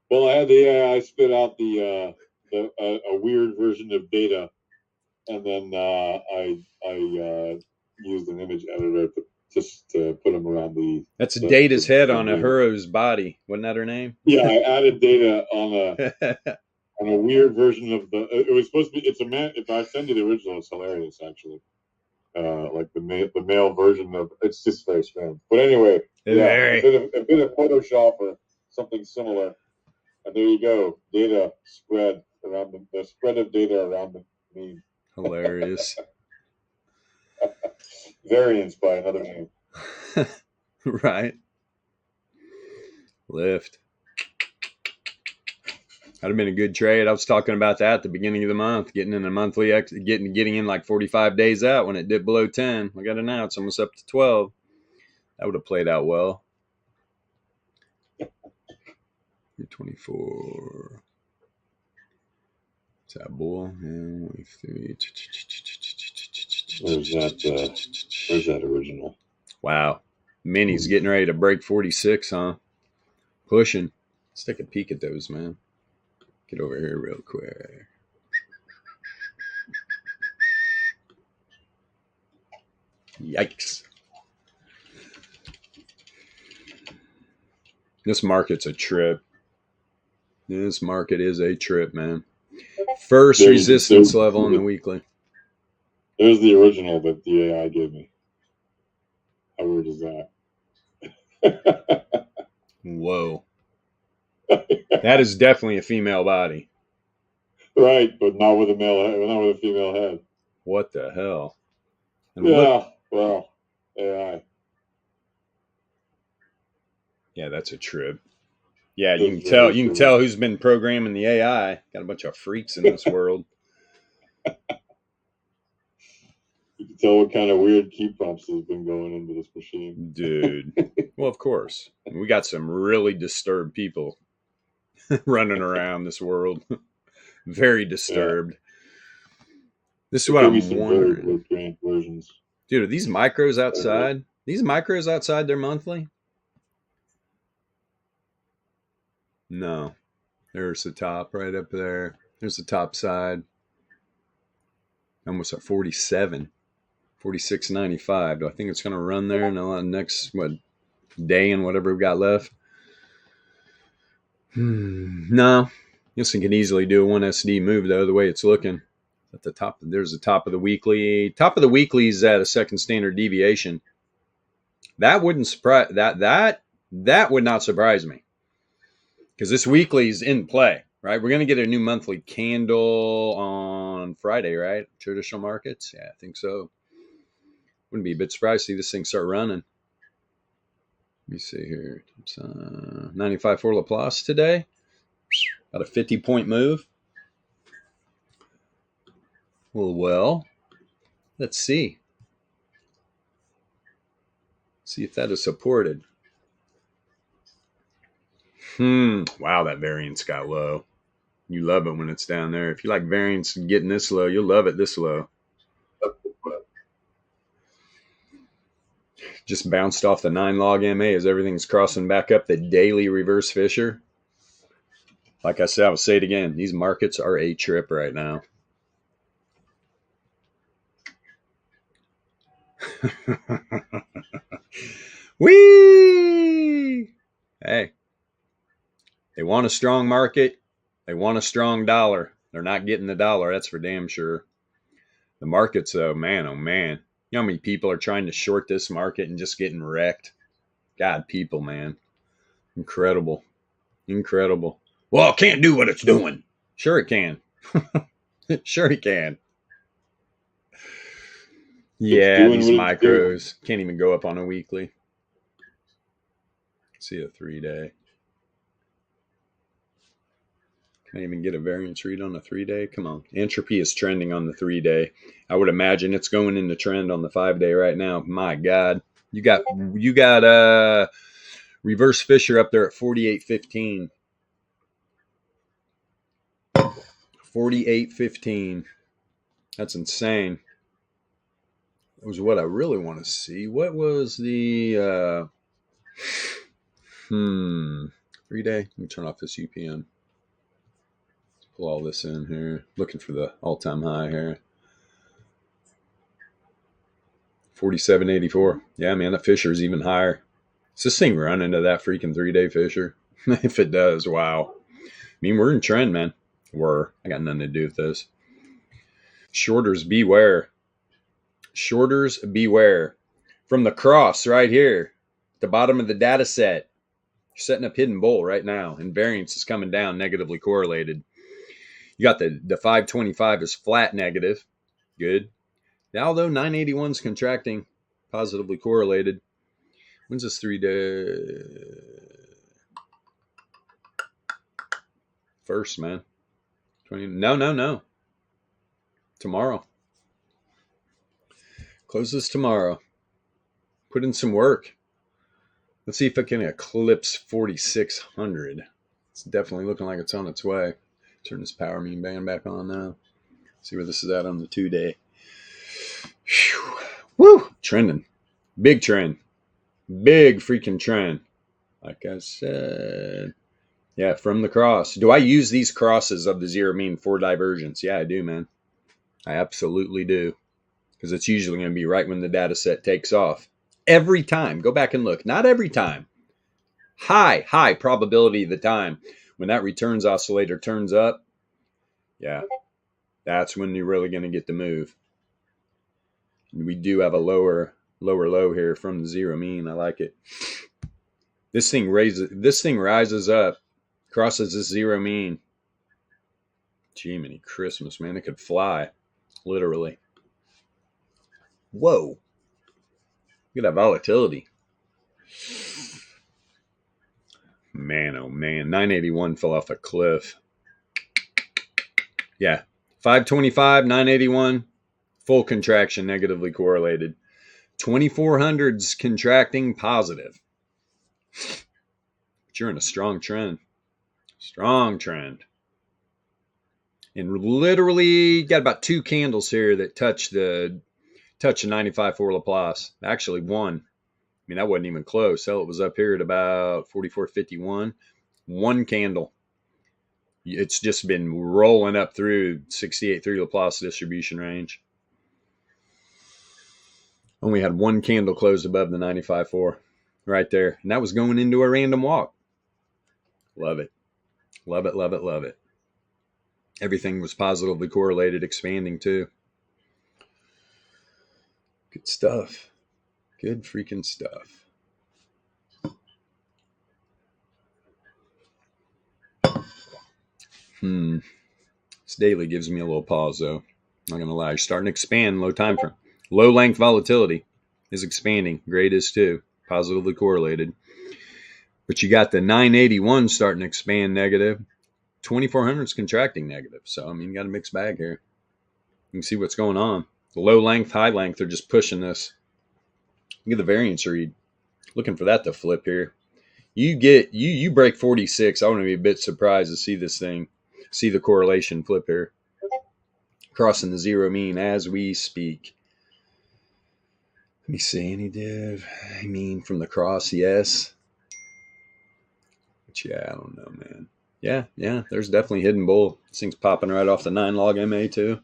Well, I had the AI spit out a weird version of data, and then I used an image editor to put them around the. That's Data's head on Ahuro's body. Wasn't that her name? Yeah, I added data on a weird version of the. It was supposed to be. It's a man. If I send you the original, it's hilarious actually. Like the male version of it's just very strange. But anyway, a bit of Photoshop or something similar. And there you go. Data spread around the spread of data around the mean. Hilarious. Variance by another name. Right. Lift. That'd have been a good trade. I was talking about that at the beginning of the month, getting in a monthly, getting in like 45 days out when it dipped below 10. I got it now. It's almost up to 12. That would have played out well. 24. What's that bull? Yeah, 3. Where's that original? Wow. Mini's getting ready to break 46, huh? Pushing. Let's take a peek at those, man. Get over here real quick. Yikes. This market's a trip. This market is a trip, man. First There's- resistance there's- level on the weekly. There's the original that the AI gave me. How weird is that? Whoa. That is definitely a female body. Right, but not with a male head, not with a female head. What the hell? And Yeah, look, well, AI. yeah, that's a trip. Yeah, you That's can tell. very You can true. tell who's been programming the AI. Got a bunch of freaks in this world. You can tell what kind of weird key prompts has been going into this machine. Dude. Well, of course. We got some really disturbed people running around this world. Very disturbed. This is There what could I'm be some wondering. very strange versions. Dude, are these micros outside? These micros outside their monthly? No. There's the top right up there. There's the top side. Almost at 47. 46.95. Do I think it's going to run there in the next day and whatever we've got left? No. This thing can easily do a 1SD move, though, the way it's looking. At the top, there's the top of the weekly. Top of the weekly is at a second standard deviation. That wouldn't surprise that would not surprise me. Because this weekly is in play, right? We're going to get a new monthly candle on Friday, right? Traditional markets? Yeah, I think so. Wouldn't be a bit surprised to see this thing start running. Let me see here. It's 95 for Laplace today. About a 50-point move. Well, let's see. See if that is supported. Wow, that variance got low. You love it when it's down there. If you like variance getting this low, you'll love it this low. Just bounced off the 9 log MA as everything's crossing back up the daily reverse Fisher. Like I said, I'll say it again. These markets are a trip right now. Whee! Hey, they want a strong market. They want a strong dollar. They're not getting the dollar. That's for damn sure. The markets, though, man, oh man. You know how many people are trying to short this market and just getting wrecked? God, people, man. Incredible. Incredible. Well, it can't do what it's doing. Sure it can. Sure it can. Yeah, these micros can't even go up on a weekly. See a 3-day. Can't even get a variance read on a 3-day. Come on. Entropy is trending on the 3-day. I would imagine it's going into trend on the 5-day right now. My God. You got reverse Fisher up there at 48.15. 48.15. That's insane. That was what I really want to see. What was the 3-day? Let me turn off this UPN. Let's pull all this in here. Looking for the all-time high here. 47.84. Yeah, man, that Fisher's even higher. Does this thing run into that freaking 3-day Fisher? If it does, wow. I mean, we're in trend, man. I got nothing to do with this. Shorters beware. Shorters beware. From the cross right here, the bottom of the data set, you're setting up hidden bull right now, and variance is coming down, negatively correlated. You got the 525 is flat negative. Good. Now, though, 981 is contracting, positively correlated. When's this 3-day? First, man. 20. No. Tomorrow. Close this tomorrow. Put in some work. Let's see if it can eclipse 4,600. It's definitely looking like it's on its way. Turn this power mean band back on now. See where this is at on the 2-day. Whew. Woo! Trending. Big trend. Big freaking trend. Like I said. Yeah, from the cross. Do I use these crosses of the zero mean for divergence? Yeah, I do, man. I absolutely do. Because it's usually going to be right when the data set takes off. Every time. Go back and look. Not every time. High probability of the time. When that returns oscillator turns up, yeah, that's when you're really going to get the move. And we do have a lower low here from the zero mean. I like it. This thing rises up, crosses the zero mean. Gee, many Christmas, man. It could fly, literally. Whoa. Look at that volatility. Man, oh man. 981 fell off a cliff. Yeah. 525, 981. Full contraction, negatively correlated. 2400's contracting positive. But you're in a strong trend. Strong trend. And literally got about 2 candles here that touch the 95.4 Laplace. Actually, one. I mean, that wasn't even close. Hell, it was up here at about 44.51. One candle. It's just been rolling up through 68.3 Laplace distribution range. Only had one candle closed above the 95.4 right there. And that was going into a random walk. Love it. Love it, love it, love it. Everything was positively correlated, expanding too. Good stuff. Good freaking stuff. This daily gives me a little pause though. Not gonna lie. You're starting to expand low time frame. Low length volatility is expanding. Grade is too. Positively correlated. But you got the 981 starting to expand negative. 2400 is contracting negative. So, I mean, you got a mixed bag here. You can see what's going on. The low length, high length, they're just pushing this. Look at the variance read. Looking for that to flip here. You break 46. I want to be a bit surprised to see this thing. See the correlation flip here. Crossing the zero mean as we speak. Let me see any div. I mean, from the cross, yes. But yeah, I don't know, man. Yeah, there's definitely hidden bull. This thing's popping right off the 9 log MA too.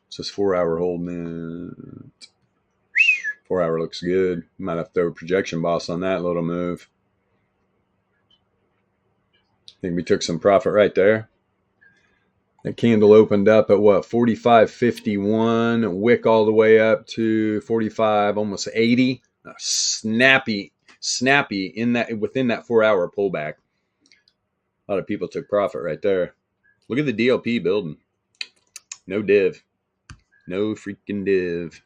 It's this 4 hour hold, man. 4 hour looks good. You might have to throw a projection boss on that little move. I think we took some profit right there. That candle opened up at what, 45.51, wick all the way up to 45, almost 80. Snappy in that within that 4 hour pullback. A lot of people took profit right there. Look at the DLP building. No div. No freaking div.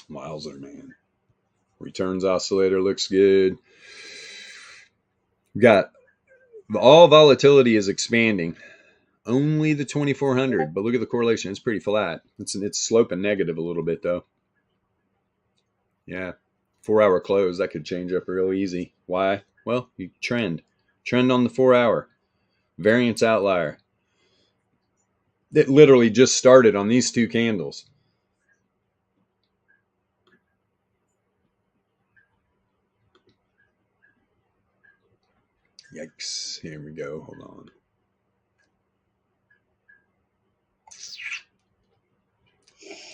Wowzer, man. Returns oscillator looks good. We got all volatility is expanding. Only the 2400, but look at the correlation. It's pretty flat. It's sloping negative a little bit though. Yeah. 4 hour close, that could change up real easy. Why? Well, you trend on the 4 hour. Variance outlier. It literally just started on these 2 candles. Yikes. Here we go. Hold on.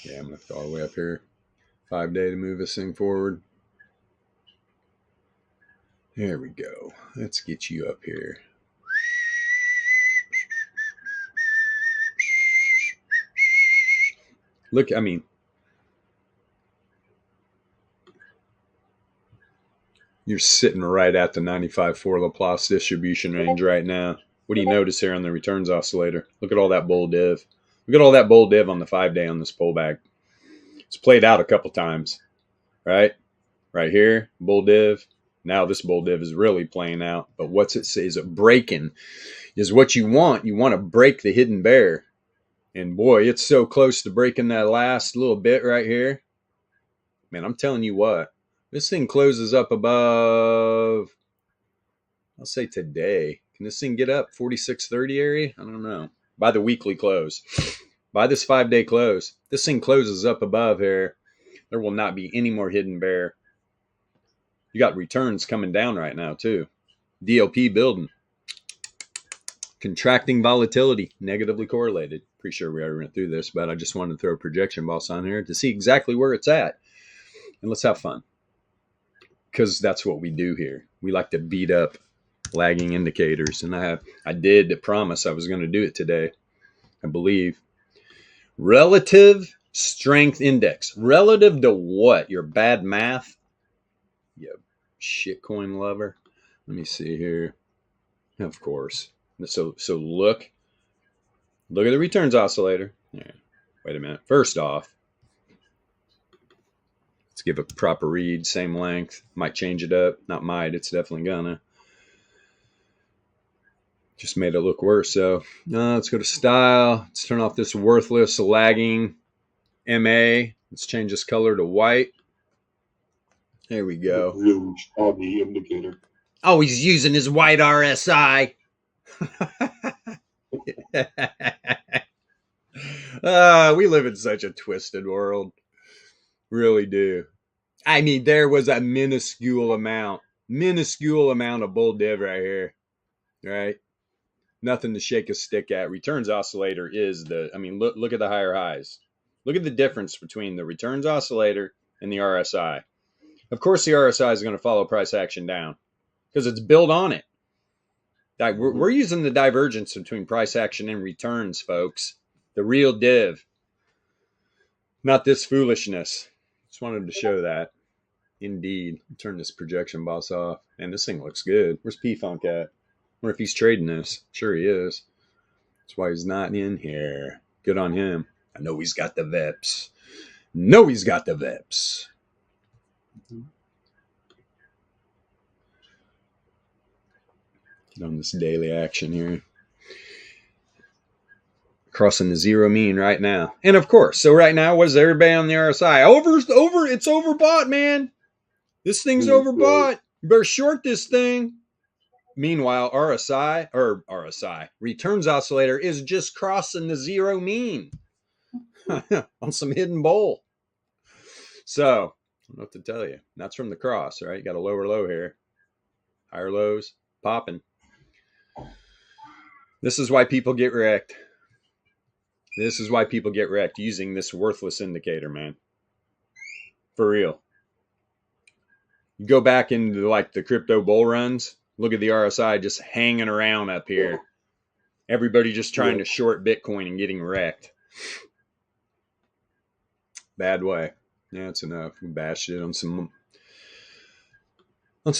Yeah, I'm going to go all the way up here. 5 day to move this thing forward. There we go. Let's get you up here. Look, I mean, you're sitting right at the 95.4 Laplace distribution range right now. What do you notice here on the returns oscillator? Look at all that bull div. Look at all that bull div on the 5 day on this pullback. It's played out a couple times, right? Right here, bull div. Now this bull div is really playing out. But what's it say? Is it breaking? Is what you want. You want to break the hidden bear. And boy, it's so close to breaking that last little bit right here. Man, I'm telling you what. This thing closes up above, I'll say today. Can this thing get up 46.30 area? I don't know. By the weekly close. By this 5 day close. This thing closes up above here. There will not be any more hidden bear. You got returns coming down right now too. DLP building. Contracting volatility, negatively correlated. Pretty sure we already went through this, but I just wanted to throw a projection boss on here to see exactly where it's at. And let's have fun. Because that's what we do here. We like to beat up lagging indicators, and I did promise I was going to do it today, I believe. Relative strength index. Relative to what? Your bad math? You shitcoin lover. Let me see here. Of course. So look at the returns oscillator. Yeah. Wait a minute. First off, let's give a proper read. Same length. Might change it up. Not might. It's definitely gonna. Just made it look worse. So let's go to style. Let's turn off this worthless lagging MA. Let's change this color to white. There we go. Really foggy indicator. Oh, he's using his white RSI. We live in such a twisted world. Really do. I mean, there was a minuscule amount of bull div right here. Right? Nothing to shake a stick at. Returns oscillator is look at the higher highs. Look at the difference between the returns oscillator and the RSI. Of course, the RSI is going to follow price action down because it's built on it. We're using the divergence between price action and returns, folks. The real div. Not this foolishness. Just wanted to show that. Indeed. Turn this projection boss off. And this thing looks good. Where's P-Funk at? I wonder if he's trading this. Sure he is. That's why he's not in here. Good on him. I know he's got the VEPS. Get on this daily action here. Crossing the zero mean right now. And of course, so right now, what is everybody on the RSI? It's overbought, man. This thing's overbought. You better short this thing. Meanwhile, RSI, returns oscillator is just crossing the zero mean on some hidden bull. So, I don't know what to tell you. That's from the cross, right? You got a lower low here. Higher lows, popping. This is why people get wrecked. Using this worthless indicator, man. For real. You go back into like the crypto bull runs. Look at the RSI just hanging around up here. Everybody just trying to short Bitcoin and getting wrecked. Bad way. Yeah, it's enough. We bashed it on some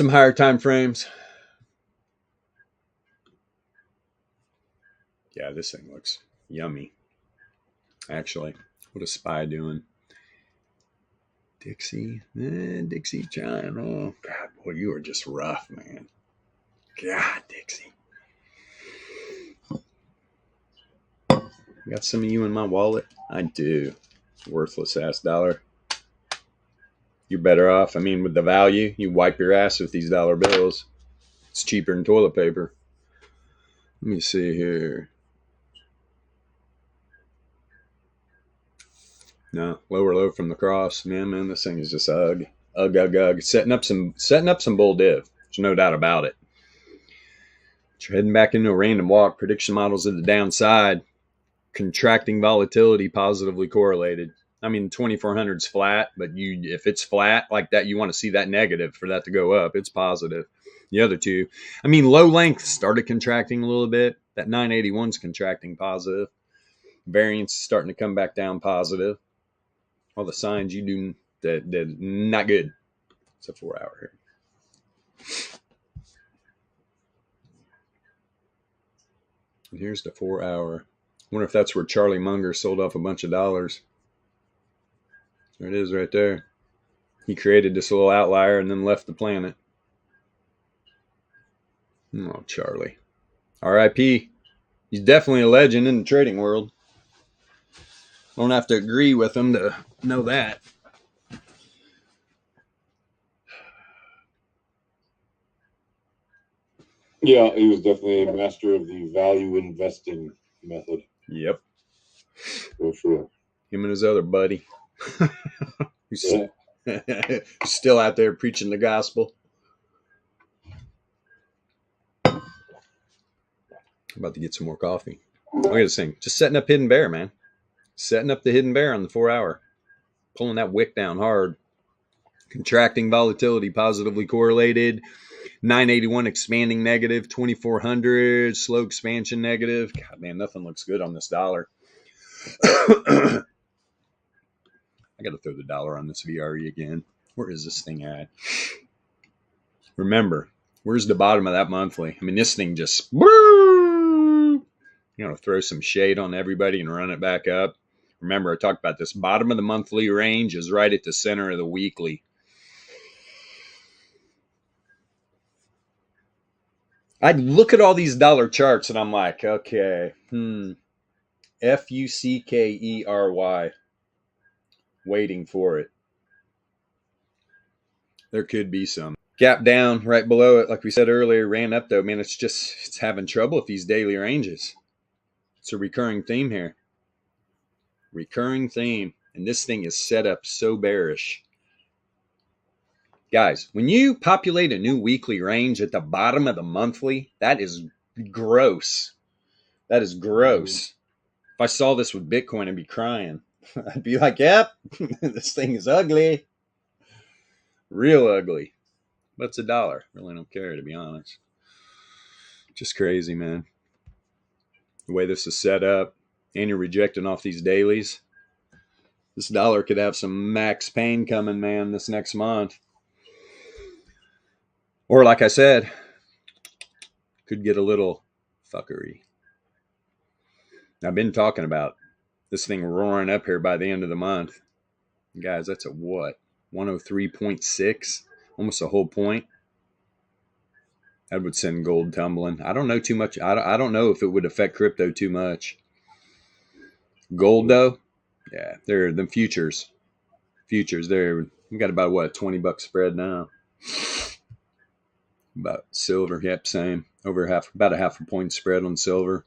higher time frames. Yeah, this thing looks yummy. Actually, what is SPY doing? Dixie trying. Oh, God, boy, you are just rough, man. God, Dixie. Got some of you in my wallet? I do. Worthless ass dollar. You're better off. I mean, with the value, you wipe your ass with these dollar bills. It's cheaper than toilet paper. Let me see here. No, lower low from the cross. Man, this thing is just ugh. Setting up some bull div. There's no doubt about it. But you're heading back into a random walk. Prediction models of the downside. Contracting volatility positively correlated. I mean, 2400 is flat, but if it's flat like that, you want to see that negative for that to go up. It's positive. The other two, I mean, low length started contracting a little bit. That 981 is contracting positive. Variance is starting to come back down positive. All the signs you do that not good. It's a 4 hour here. And here's the 4 hour. I wonder if that's where Charlie Munger sold off a bunch of dollars. There it is right there. He created this little outlier and then left the planet. Oh, Charlie. R.I.P. He's definitely a legend in the trading world. Don't have to agree with him to know that. Yeah, he was definitely a master of the value investing method. Yep. For sure. Him and his other buddy. Who's still out there preaching the gospel. I'm about to get some more coffee. Look at this thing. Just setting up hidden bear, man. Setting up the hidden bear on the 4 hour. Pulling that wick down hard. Contracting volatility positively correlated. 981 expanding negative. 2400 slow expansion negative. God, man, nothing looks good on this dollar. I got to throw the dollar on this VRE again. Where is this thing at? Remember, where's the bottom of that monthly? I mean, this thing just, throw some shade on everybody and run it back up. Remember, I talked about this. Bottom of the monthly range is right at the center of the weekly. I'd look at all these dollar charts and I'm like, okay, Fuckery. Waiting for it. There could be some. Gap down right below it, like we said earlier, ran up though. Man, it's having trouble with these daily ranges. It's a recurring theme here. Recurring theme. And this thing is set up so bearish. Guys, when you populate a new weekly range at the bottom of the monthly, that is gross. That is gross. If I saw this with Bitcoin, I'd be crying. I'd be like, yep, this thing is ugly. Real ugly. But it's $1. Really don't care, to be honest. Just crazy, man. The way this is set up, and you're rejecting off these dailies. This dollar could have some max pain coming, man, this next month. Or like I said, could get a little fuckery. I've been talking about this thing roaring up here by the end of the month. Guys, that's a what? 103.6? Almost a whole point. That would send gold tumbling. I don't know too much. I don't know if it would affect crypto too much. Gold, though, yeah, they're the futures. Futures, we got about what, $20 spread now. About silver, yep, same. About a half a point spread on silver.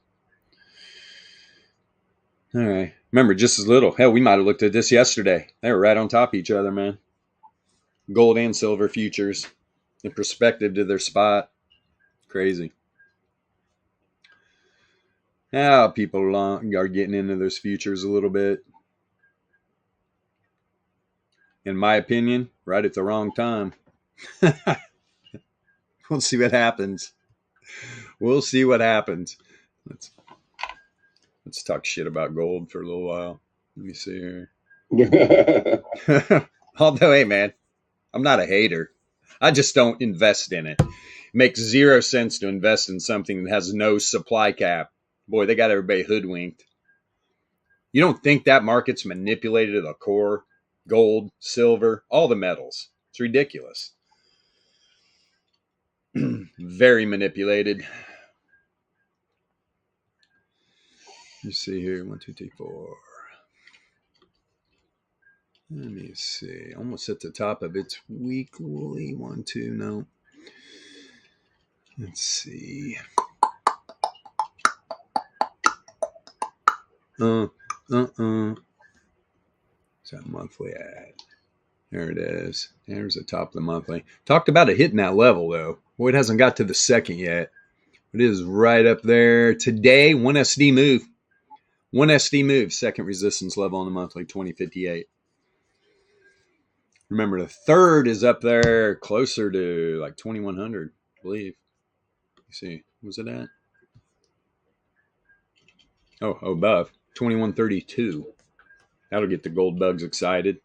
All right. Remember, just as little. Hell, we might have looked at this yesterday. They were right on top of each other, man. Gold and silver futures in perspective to their spot. Crazy. Now people are getting into those futures a little bit. In my opinion, right at the wrong time. We'll see what happens. We'll see what happens. Let's talk shit about gold for a little while. Let me see here. Although, hey, man, I'm not a hater. I just don't invest in it. It makes zero sense to invest in something that has no supply cap. Boy, they got everybody hoodwinked. You don't think that market's manipulated to the core? Gold, silver, all the metals. It's ridiculous. Very manipulated. You see here, 1, 2, 3, 4. Let me see. Almost at the top of its weekly. 1, 2, no. Let's see. What's that monthly at? There it is. There's the top of the monthly. Talked about it hitting that level, though. Boy, it hasn't got to the second yet. It is right up there. Today, 1 SD move. 1 SD move. Second resistance level on the monthly, 2058. Remember, the third is up there closer to like 2100, I believe. Let's see. What was it at? Oh, above. 2132. That'll get the gold bugs excited.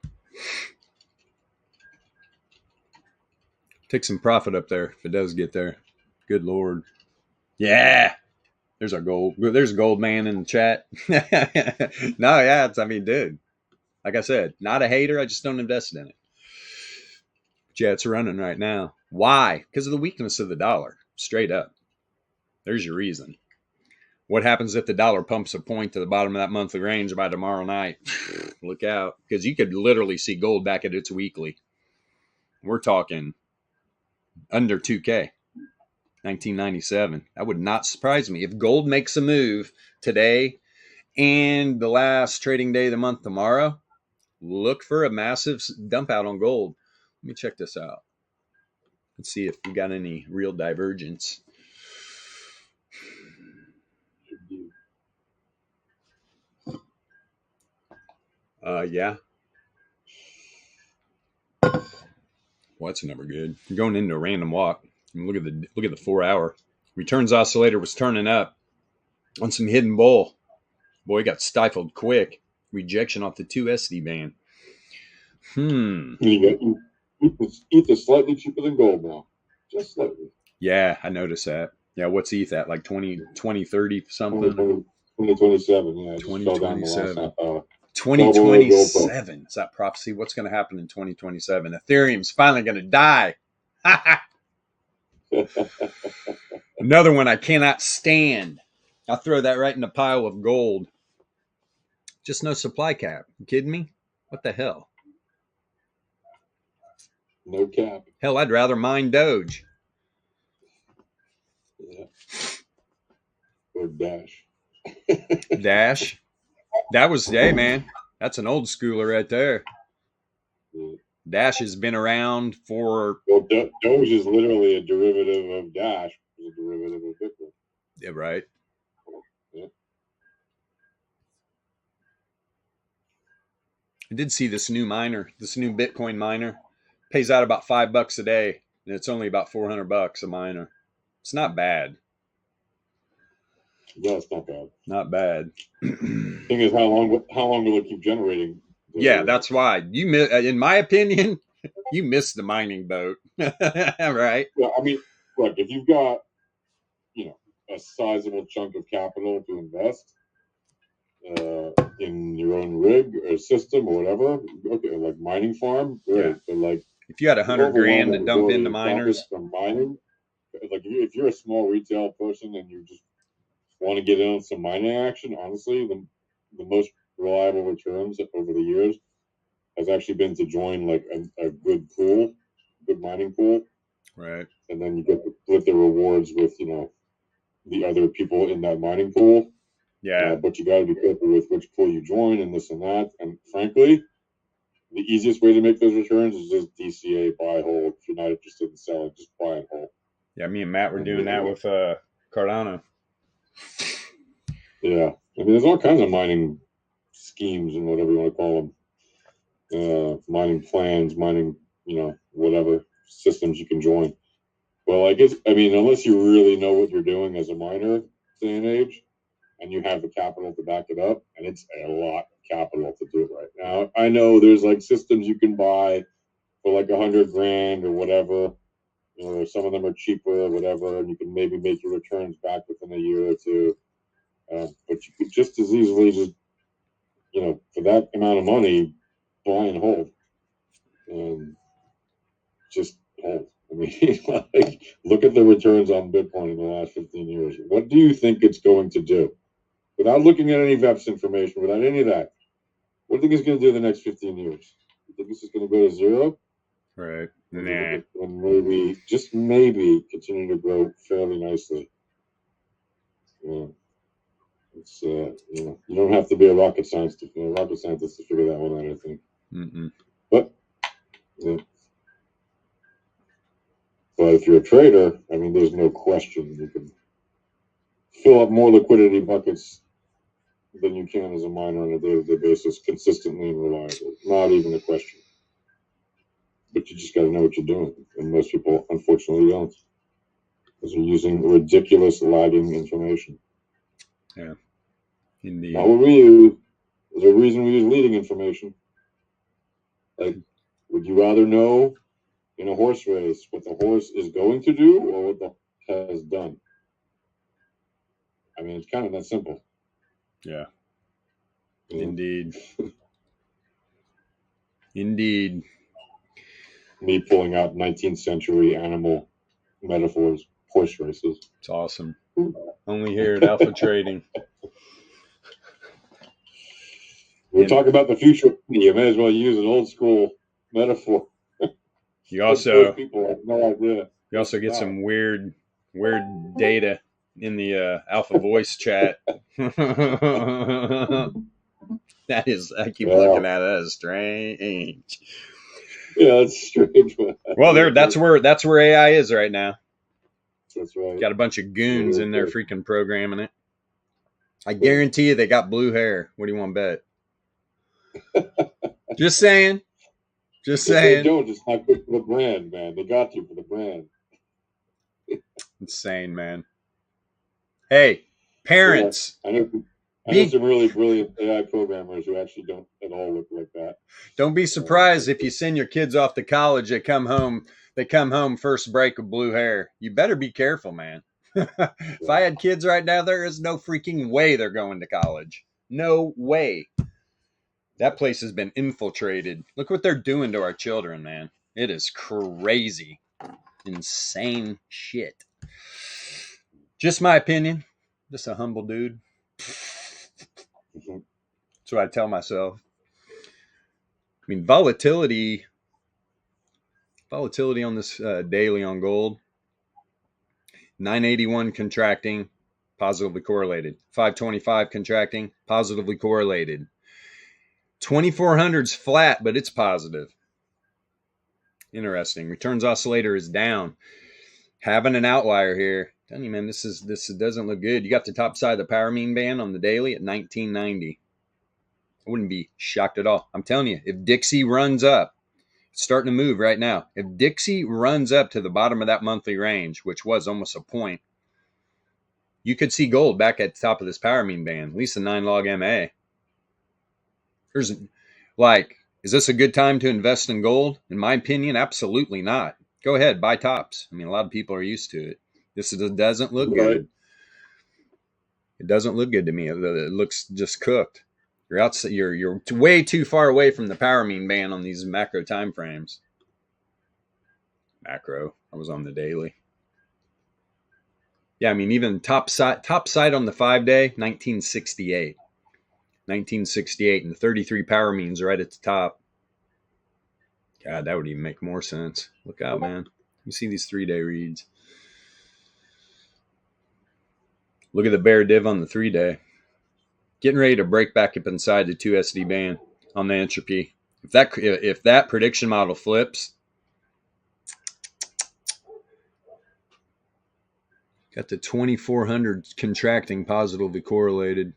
Take some profit up there if it does get there. Good Lord. Yeah. There's our gold. There's a gold man in the chat. No, yeah. Dude. Like I said, not a hater. I just don't invest in it. But yeah, it's running right now. Why? Because of the weakness of the dollar. Straight up. There's your reason. What happens if the dollar pumps a point to the bottom of that monthly range by tomorrow night? Look out. Because you could literally see gold back at its weekly. We're talking under 2K. 1997. That would not surprise me. If gold makes a move today and the last trading day of the month tomorrow, look for a massive dump out on gold. Let me check this out. Let's see if we got any real divergence. Yeah. Well, that's a number good. You're going into a random walk. I mean, look at the 4 hour. Returns oscillator was turning up on some hidden bull. Boy, it got stifled quick. Rejection off the 2 SD band. ETH is slightly cheaper than gold now. Just slightly. Yeah, I noticed that. Yeah, what's ETH at? Like 20, 30 something? 2027, yeah. It just fell down the last half hour. 2027. Is that prophecy? What's going to happen in 2027? Ethereum's finally going to die. Another one I cannot stand. I'll throw that right in the pile of gold. Just no supply cap. You kidding me? What the hell? No cap. Hell, I'd rather mine Doge. Yeah. Or Dash. Dash. That was, hey man, that's an old schooler right there. Yeah. Dash has been around for... Well, Doge is literally a derivative of Dash. It's a derivative of Bitcoin. Yeah, right. Yeah. I did see this new miner, this new Bitcoin miner. Pays out about $5 a day, and it's only about $400 a miner. It's not bad. Yeah, it's not bad. Not bad. Thing is, how long will it keep generating? Yeah, that's why. In my opinion, you missed the mining boat. Right? Well, I mean, look, if you've got, a sizable chunk of capital to invest in your own rig or system or whatever, okay, like mining farm, great. Yeah. But like, if you had $100,000 to dump into miners, from mining, like if you're a small retail person and you just want to get in on some mining action, honestly, the most reliable returns over the years has actually been to join like a good pool, good mining pool, right? And then you get to split the rewards with the other people in that mining pool. Yeah, but you got to be careful with which pool you join and this and that. And frankly, the easiest way to make those returns is just DCA, buy, hold. If you're not interested in selling, just buy and hold. Yeah, me and Matt were doing that with Cardano. Yeah, I mean, there's all kinds of mining schemes and whatever you want to call them. Mining plans, mining, whatever systems you can join. Well, unless you really know what you're doing as a miner day and age, and you have the capital to back it up, and it's a lot of capital to do it right now. I know there's like systems you can buy for like $100,000 or whatever. Some of them are cheaper or whatever, and you can maybe make your returns back within a year or two. But you could just as easily just, for that amount of money, buy and hold, and just hold. I mean, like, look at the returns on Bitcoin in the last 15 years. What do you think it's going to do? Without looking at any VEPS information, without any of that, what do you think it's going to do the next 15 years? You think this is going to go to zero? Right. Nah. And maybe, just maybe, continue to grow fairly nicely. Yeah. It's you don't have to be a rocket scientist to figure that one out, I think. Mm-mm. But if you're a trader, I mean, there's no question you can fill up more liquidity buckets than you can as a miner on a day-to-day basis, consistently and reliably. Not even a question. But you just got to know what you're doing, and most people, unfortunately, don't, because they're using ridiculous lagging information. Yeah, indeed. Not what we use. There's a reason we use leading information. Like, would you rather know in a horse race what the horse is going to do or what the horse has done? I mean, it's kind of that simple. Yeah. Indeed. Indeed. Me pulling out 19th century animal metaphors, horse races. It's awesome. Only here at Alpha Trading. We're talking about the future. You may as well use an old school metaphor. You also people have no idea. You also get some weird data in the Alpha Voice chat. That is, I keep looking at it. That is strange. Yeah, it's strange. Well, that's where AI is right now. That's right. Got a bunch of goons in there freaking programming it. I guarantee you they got blue hair. What do you want to bet? Just saying. Just If they saying. don't, it's not good for the brand, man. They got you for the brand. Insane, man. Hey, parents. Yeah, I know some really brilliant AI programmers who actually don't at all look like that. Don't be surprised if you send your kids off to college, they come home first break with blue hair. You better be careful, man. If I had kids right now, there is no freaking way they're going to college. No way. That place has been infiltrated. Look what they're doing to our children, man. It is crazy. Insane shit. Just my opinion. Just a humble dude. That's what I tell myself. I mean, volatility on this daily on gold. 981 contracting, positively correlated. 525 contracting, positively correlated. 2400's flat, but it's positive. Interesting. Returns oscillator is down. Having an outlier here. Telling you, man, this doesn't look good. You got the top side of the power mean band on the daily at 1990. I wouldn't be shocked at all. I'm telling you, if Dixie runs up, it's starting to move right now. If Dixie runs up to the bottom of that monthly range, which was almost a point, you could see gold back at the top of this power mean band, at least the 9 log MA. Is this a good time to invest in gold? In my opinion, absolutely not. Go ahead, buy tops. I mean, a lot of people are used to it. This doesn't look good. It doesn't look good to me. It looks just cooked. You're way too far away from the power mean band on these macro time frames. Macro. I was on the daily. Yeah, I mean, even top side on the 5-day, 1968. 1968, and the 33 power means right at the top. God, that would even make more sense. Look out, man. You see these 3-day reads. Look at the bear div on the 3-day. Getting ready to break back up inside the 2 SD band on the entropy. If that prediction model flips, got the 2400 contracting positively correlated.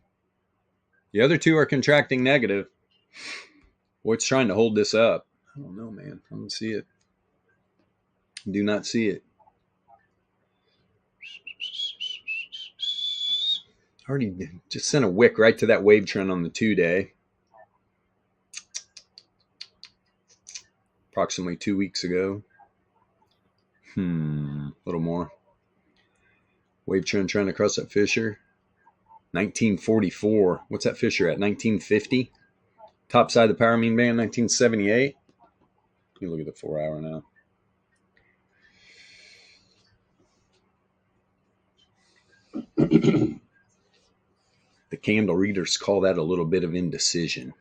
The other two are contracting negative. What's trying to hold this up? I don't know, man. I don't see it. Do not see it. Already just sent a wick right to that wave trend on the 2-day. Approximately 2 weeks ago. A little more. Wave trend trying to cross that fissure. 1944. What's that fissure at? 1950? Top side of the power mean band, 1978. You look at the 4-hour now. The candle readers call that a little bit of indecision.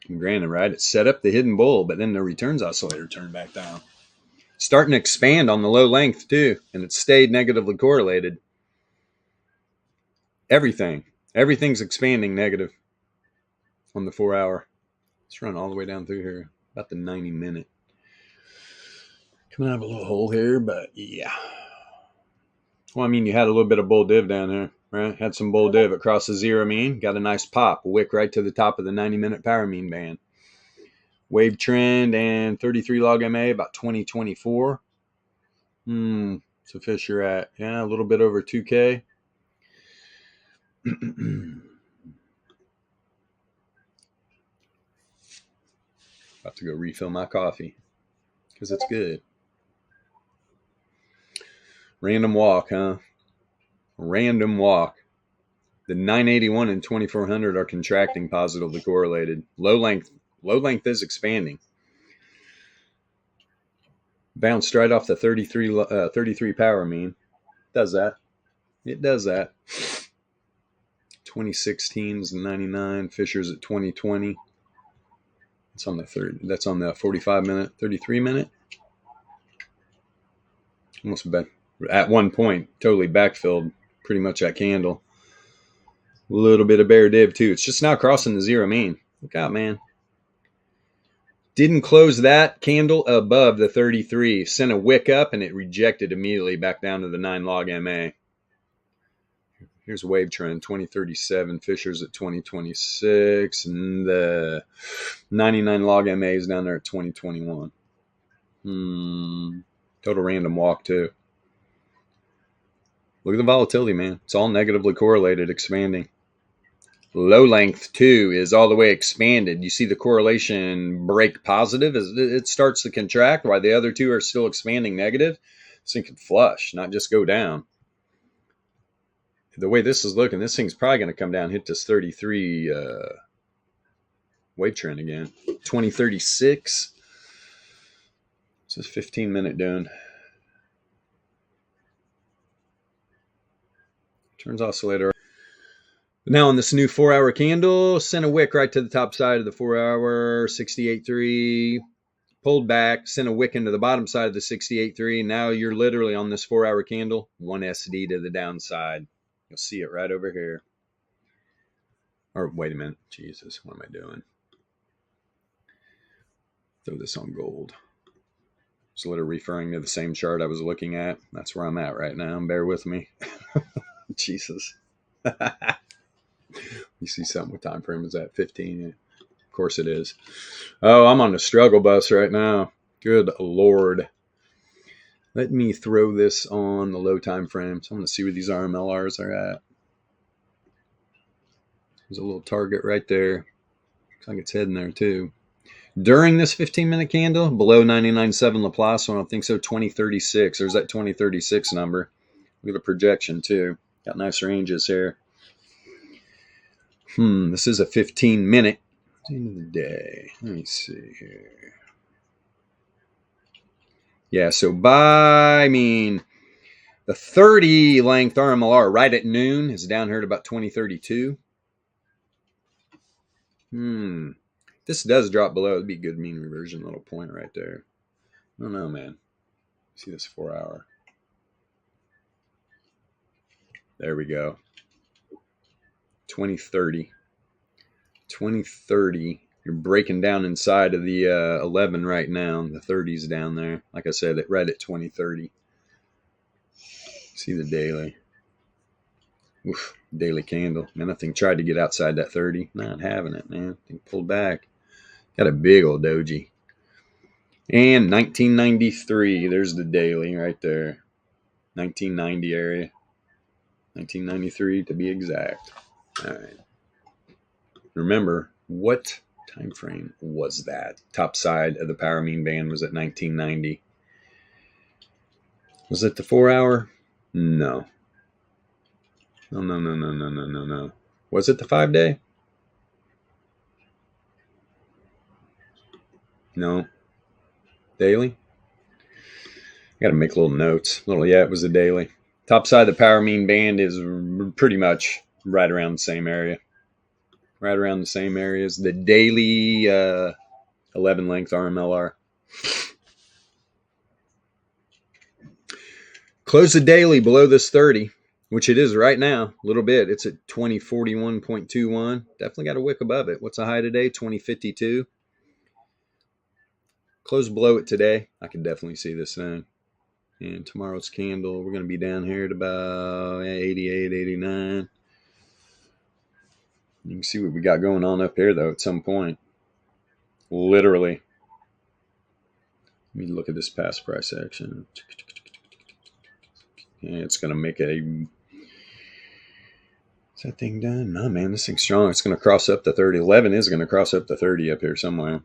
Granted, right? It set up the hidden bull, but then the returns oscillator turned back down. Starting to expand on the low length too, and it stayed negatively correlated. Everything's expanding negative on the 4-hour. Let's run all the way down through here, about the 90-minute. Coming out of a little hole here, but yeah. Well, I mean, you had a little bit of bull div down here, right? Had some bull div across the 0 mean. Got a nice pop, a wick right to the top of the 90-minute power mean band. Wave trend and 33 log MA about 2024. It's a fissure at, a little bit over 2K. About to go refill my coffee because it's good. Random walk, huh? Random walk. The 981 and 2400 are contracting positively correlated. Low length is expanding. Bounced right off the 33 power mean. Does that. It does that. 2016's 99. Fisher's at 2020. It's on the third. That's on the 45-minute, 33-minute. Almost back. At one point, totally backfilled pretty much that candle. A little bit of bear div too. It's just now crossing the 0 mean. Look out, man. Didn't close that candle above the 33. Sent a wick up and it rejected immediately back down to the 9 log MA. Here's wave trend 2037. Fisher's at 2026, and the 99 log MA is down there at 2021. Total random walk too. Look at the volatility, man. It's all negatively correlated, expanding. Low length too is all the way expanded. You see the correlation break positive as it starts to contract, while the other two are still expanding negative. This thing could flush, not just go down. The way this is looking, this thing's probably going to come down, hit this 33 wave trend again. 2036. This is 15-minute doing. Turns oscillator. Now on this new 4-hour candle, sent a wick right to the top side of the 4-hour, 68.3, pulled back, sent a wick into the bottom side of the 68.3. Now you're literally on this 4-hour candle, 1 SD to the downside. You'll see it right over here. Or wait a minute, Jesus, what am I doing? Throw this on gold. It's literally referring to the same chart I was looking at. That's where I'm at right now. Bear with me. Jesus. You see something with time frame is at 15. Of course it is. Oh, I'm on the struggle bus right now. Good Lord. Let me throw this on the low time frame. So I'm going to see where these RMLRs are at. There's a little target right there. Looks like it's heading there too. During this 15-minute candle, below 99.7 Laplace, I don't think so, 2036. There's that 2036 number. Look at the projection too. Got nice ranges here. This is a 15-minute. End of the day. Let me see here. Yeah, so the 30 length RMLR right at noon is down here at about 2032. This does drop below. It'd be a good mean reversion little point right there. I don't know, man. See this 4-hour. There we go. 2030. 2030. You're breaking down inside of the 11 right now. The 30's down there. Like I said, right at 2030. See the daily. Oof, daily candle. Man, that thing tried to get outside that 30. Not having it, man. Thing pulled back. Got a big old doji. And 1993. There's the daily right there. 1990 area. 1993 to be exact. All right. Remember, what time frame was that? Top side of the power mean band was at 1990. Was it the 4-hour? No. No. Was it the 5-day? No. Daily? Got to make little notes. Yeah, it was a daily. Top side of the power mean band is pretty much right around the same area. Right around the same areas. The daily 11 length RMLR. Close the daily below this 30, which it is right now. A little bit. It's at 2041.21. Definitely got a wick above it. What's the high today? 2052. Close below it today. I can definitely see this thing. And tomorrow's candle, we're going to be down here at about 88, 89. You can see what we got going on up here, though, at some point. Literally. Let me look at this past price action. Yeah, it's going to make a... Is that thing done? No, man, this thing's strong. It's going to cross up the 30. 11 is going to cross up the 30 up here somewhere.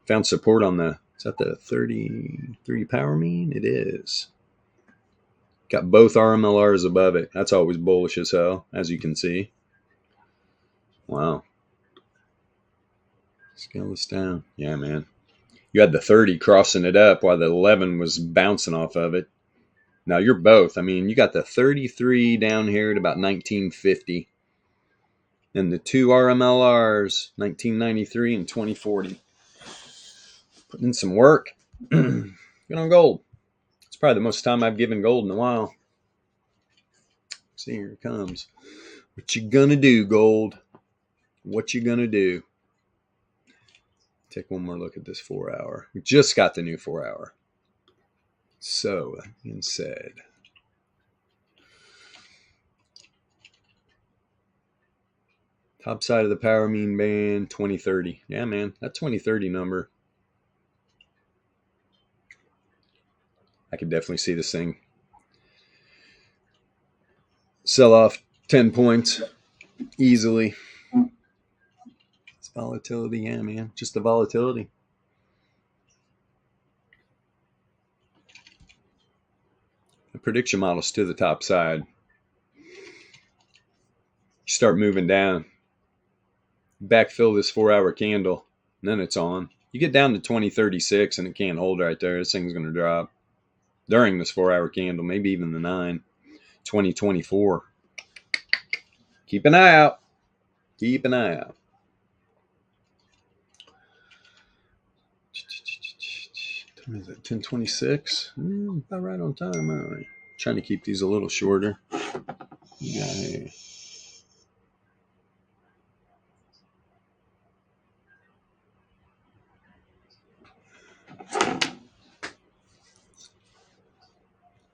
Found support on the... Is that the 33 power mean? It is. Got both RMLRs above it. That's always bullish as hell, as you can see. Wow. Scale this down. Yeah, man. You had the 30 crossing it up while the 11 was bouncing off of it. Now you're both. I mean, you got the 33 down here at about 1950. And the two RMLRs, 1993 and 2040. Putting in some work. Good on gold. It's probably the most time I've given gold in a while. See, here it comes. What you gonna do, gold? What you gonna do? Take one more look at this 4-hour. We just got the new 4-hour. So, that being said, Top side of the power mean band, 2030. Yeah, man, that 2030 number. I could definitely see this thing sell off 10 points easily. It's volatility, yeah, man. Just the volatility. The prediction model's to the top side. You start moving down, backfill this 4-hour candle, and then it's on. You get down to 2036 and it can't hold right there. This thing's going to drop during this 4-hour candle, maybe even the 9. 2024. Keep an eye out. Keep an eye out. Time is it 10:26? About right on time, aren't we? Trying to keep these a little shorter. Yeah, hey.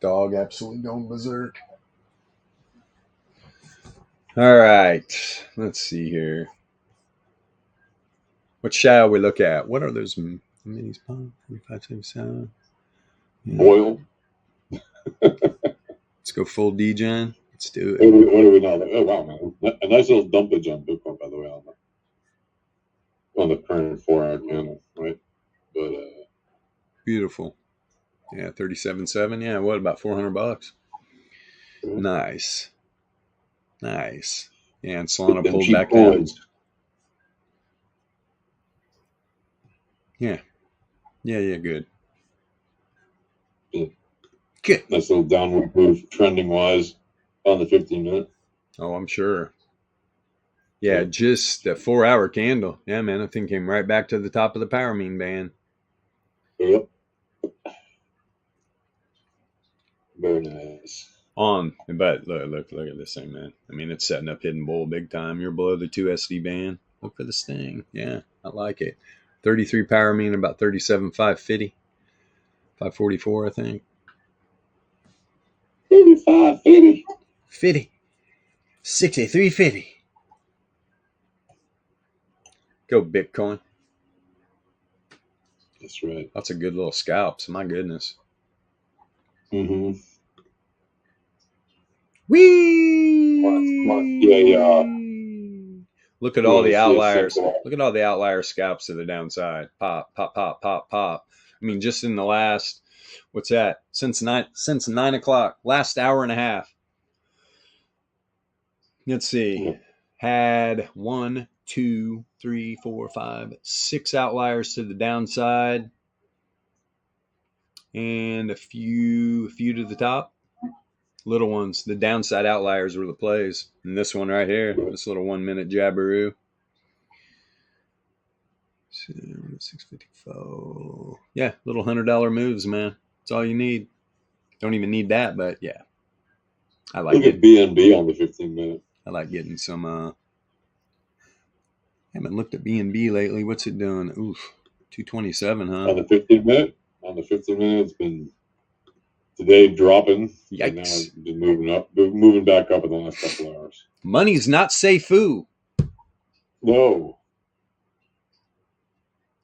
Dog absolutely going berserk. All right, let's see here. What shall we look at? What are those minis? 45.77. Yeah. Oil. Let's go full degen. Let's do it. What do we know? Oh wow, man! A nice little dumpage on Bitcoin, by the way, on the current 4-hour candle, right? But beautiful. Yeah, 37.7. Yeah, what about $400? Nice. Nice. Yeah, and Solana pulled back down. Yeah. Yeah, good. Yeah. Good. Nice little downward move, trending wise, on the 15-minute. Oh, I'm sure. Yeah, just a 4-hour candle. Yeah, man, that thing came right back to the top of the power mean band. Yep. Very nice. But look at this thing, man. I mean, it's setting up hidden bull big time. You're below the 2 SD band. Look for this thing. Yeah, I like it. 33 power mean, about 37.550. 544, I think. 55.50. 50. 63.50. Go Bitcoin. That's right. Lots of good little scalps. My goodness. Mm-hmm. Whee! Yeah. Look at all the outliers. Look at all the outlier scalps to the downside. Pop, pop, pop, pop, pop. I mean, just in the last, what's that? Since 9 o'clock, last hour and a half. Let's see. Had 1, 2, 3, 4, 5, 6 outliers to the downside, and a few to the top. Little ones. The downside outliers were the plays. And this one right here, this little 1-minute jabberoo. 654. Yeah, little $100 moves, man. That's all you need. Don't even need that, but yeah. I like it. Look at BNB on the 15-minute. I like getting some. I haven't looked at BNB lately. What's it doing? Oof, 227, huh? On the 15-minute. On the 15-minute, it's been today dropping. Yikes! And now it's been moving up, moving back up in the last couple of hours. Money's not safe. No.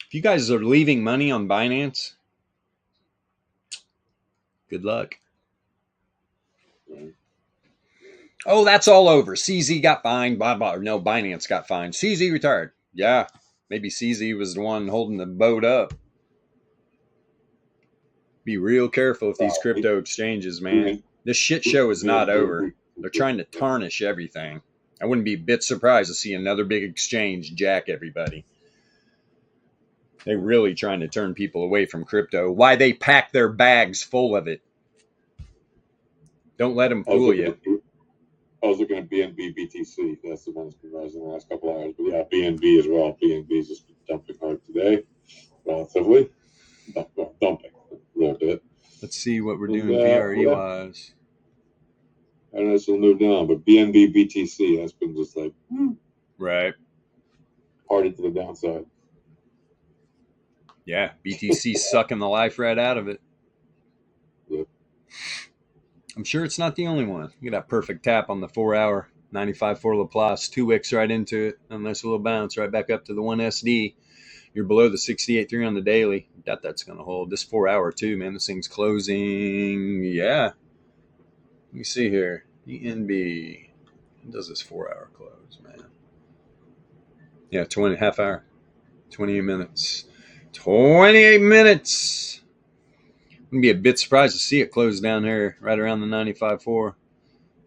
If you guys are leaving money on Binance, good luck. Right. Oh, that's all over. CZ got fined. Blah, blah. No, Binance got fined. CZ retired. Yeah, maybe CZ was the one holding the boat up. Be real careful with these crypto exchanges, man. This shit show is not over. They're trying to tarnish everything. I wouldn't be a bit surprised to see another big exchange jack everybody. They're really trying to turn people away from crypto. Why they pack their bags full of it. Don't let them fool you. I was looking at BNB BTC. That's the one that's been rising the last couple of hours. But yeah, BNB as well. BNB's just been dumping hard today, relatively. Dumping a little bit. Let's see what we're doing VRE wise. I don't know if it'll move down, but BNB BTC has been just like right hard into the downside. Yeah, BTC sucking the life right out of it. Yep. I'm sure it's not the only one. Look at that perfect tap on the 4-hour. 95.4 Laplace, 2 wicks right into it. A nice little bounce right back up to the 1 SD. You're below the 68.3 on the daily. Doubt that's going to hold. This 4 hour too, man. This thing's closing. Yeah. Let me see here. ENB. When does this 4 hour close, man? Yeah, 20, half hour. 28 minutes. 28 minutes. I'm going to be a bit surprised to see it close down here right around the 95.4.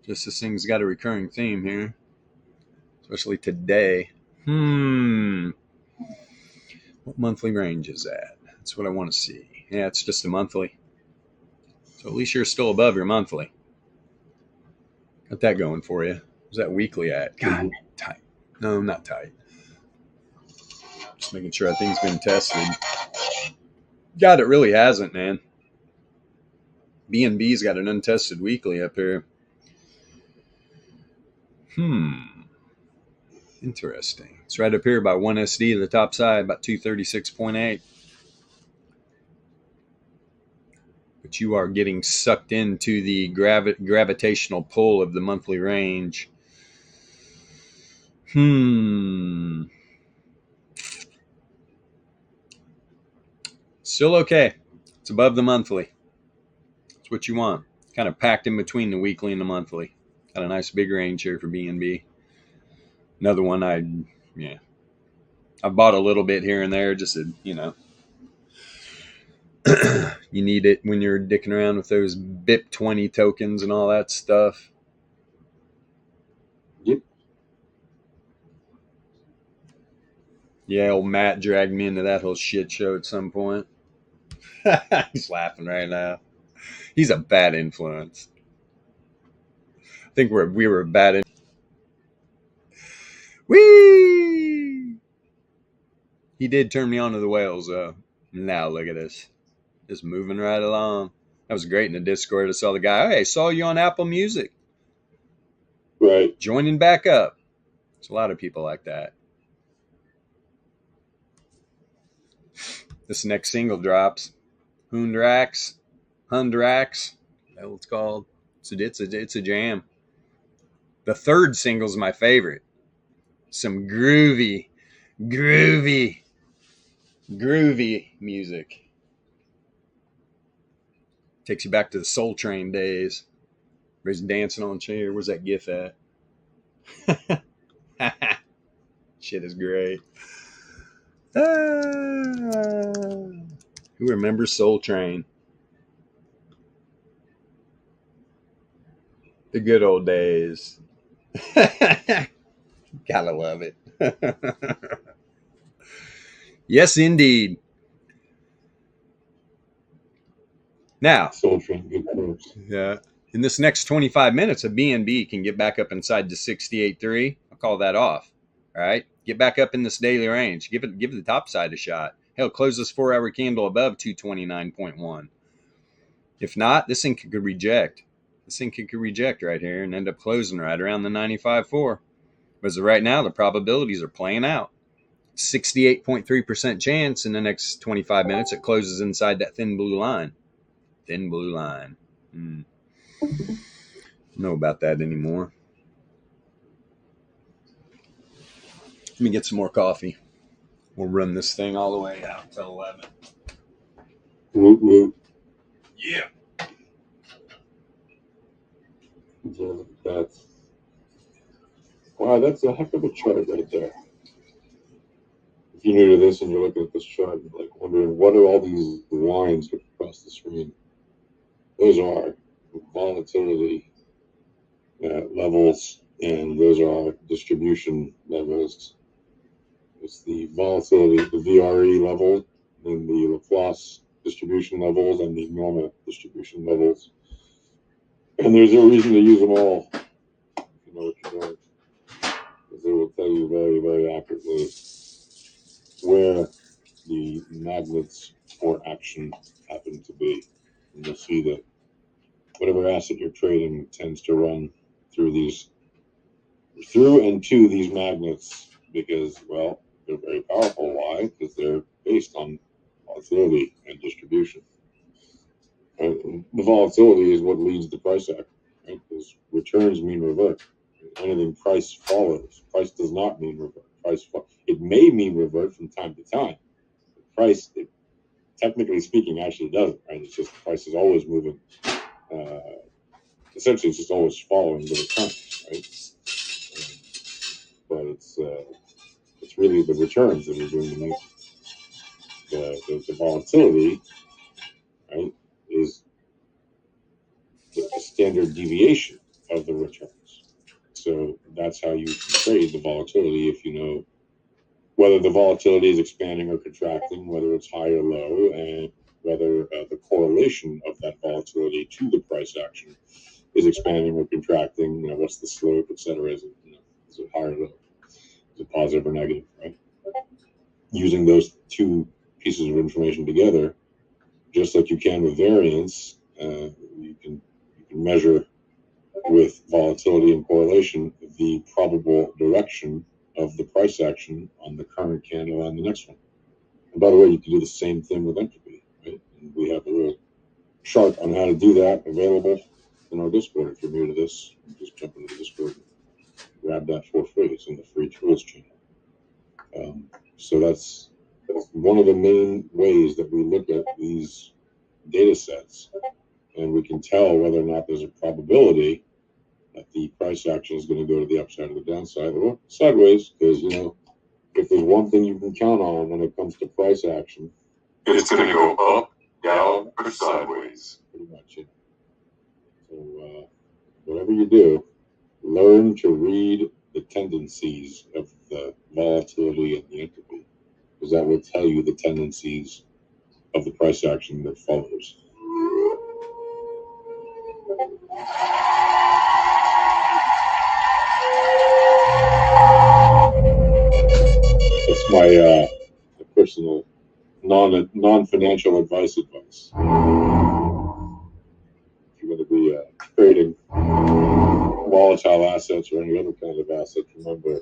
Just this thing's got a recurring theme here. Especially today. What monthly range is that? That's what I want to see. Yeah, it's just a monthly. So at least you're still above your monthly. Got that going for you. Where's that weekly at? God, tight. No, not tight. Just making sure that thing's been tested. God, it really hasn't, man. BNB's got an untested weekly up here. Interesting. It's right up here by 1 SD to the top side, about 236.8. But you are getting sucked into the gravitational pull of the monthly range. Still okay. It's above the monthly. That's what you want. Kind of packed in between the weekly and the monthly. Got a nice big range here for BNB. Another one I bought a little bit here and there just to, you need it when you're dicking around with those BIP 20 tokens and all that stuff. Yep. Yeah, old Matt dragged me into that whole shit show at some point. He's laughing right now. He's a bad influence. I think we were a bad influence. Whee! He did turn me on to the whales, though. Now look at this. Just moving right along. That was great in the Discord. I saw the guy, hey, I saw you on Apple Music. Right. Joining back up. There's a lot of people like that. This next single drops. Hundrax. That's what it's called. It's a jam. The third single's my favorite. Some groovy music. Takes you back to the Soul Train days. Everybody's dancing on a chair. Where's that GIF at? Shit is great. Who remembers Soul Train? The good old days. Gotta love it. Yes, indeed. Now, Soul Train, good folks. Yeah. In this next 25 minutes, a BNB can get back up inside the 68.3. I'll call that off. All right. Get back up in this daily range. Give the top side a shot. Hell, close this 4 hour candle above 229.1. If not, this thing could reject. This thing could reject right here and end up closing right around the 95.4. But as of right now, the probabilities are playing out. 68.3% chance in the next 25 minutes it closes inside that thin blue line. Thin blue line. Don't know about that anymore. Let me get some more coffee. We'll run this thing all the way out till 11. Woot woot. Yeah. Wow, that's a heck of a chart right there. If you're new to this and you're looking at this chart, you're like wondering what are all these lines across the screen? Those are volatility levels, and those are distribution levels. It's the volatility, the VRE level, and the Laplace distribution levels, and the normal distribution levels. And there's no reason to use them all if you know what you're doing, because they will tell you very, very accurately where the magnets for action happen to be. And you'll see that whatever asset you're trading tends to run through and to these magnets because, well, they're very powerful. Why? Because they're based on volatility and distribution. Right? And the volatility is what leads the price action, right? Because returns mean revert. anything price follows. Price does not mean revert. It may mean revert from time to time. Price, technically speaking, actually doesn't, right? It's just the price is always moving. Essentially, it's just always following the returns, right? But it's really the returns that are doing the music. The volatility, right, is the standard deviation of the returns. So that's how you can trade the volatility if you know whether the volatility is expanding or contracting, whether it's high or low, and whether the correlation of that volatility to the price action is expanding or contracting. What's the slope, et cetera? Is it high or low? Is it positive or negative? Right. Using those two pieces of information together, just like you can with variance, you can measure with volatility and correlation the probable direction of the price action on the current candle and the next one. And by the way, you can do the same thing with Entropy, right? And we have a little chart on how to do that available in our Discord. If you're new to this, just jump into the Discord and grab that for free. It's in the free tools channel. So that's one of the main ways that we look at these data sets, and we can tell whether or not there's a probability that the price action is going to go to the upside or the downside or sideways. Because if there's one thing you can count on when it comes to price action, it's going to go up, down, or sideways. Pretty much it. So whatever you do, learn to read the tendencies of the volatility and the entropy, because that will tell you the tendencies of the price action that follows. It's my personal non-financial advice. If you're going to be trading volatile assets or any other kind of asset, remember,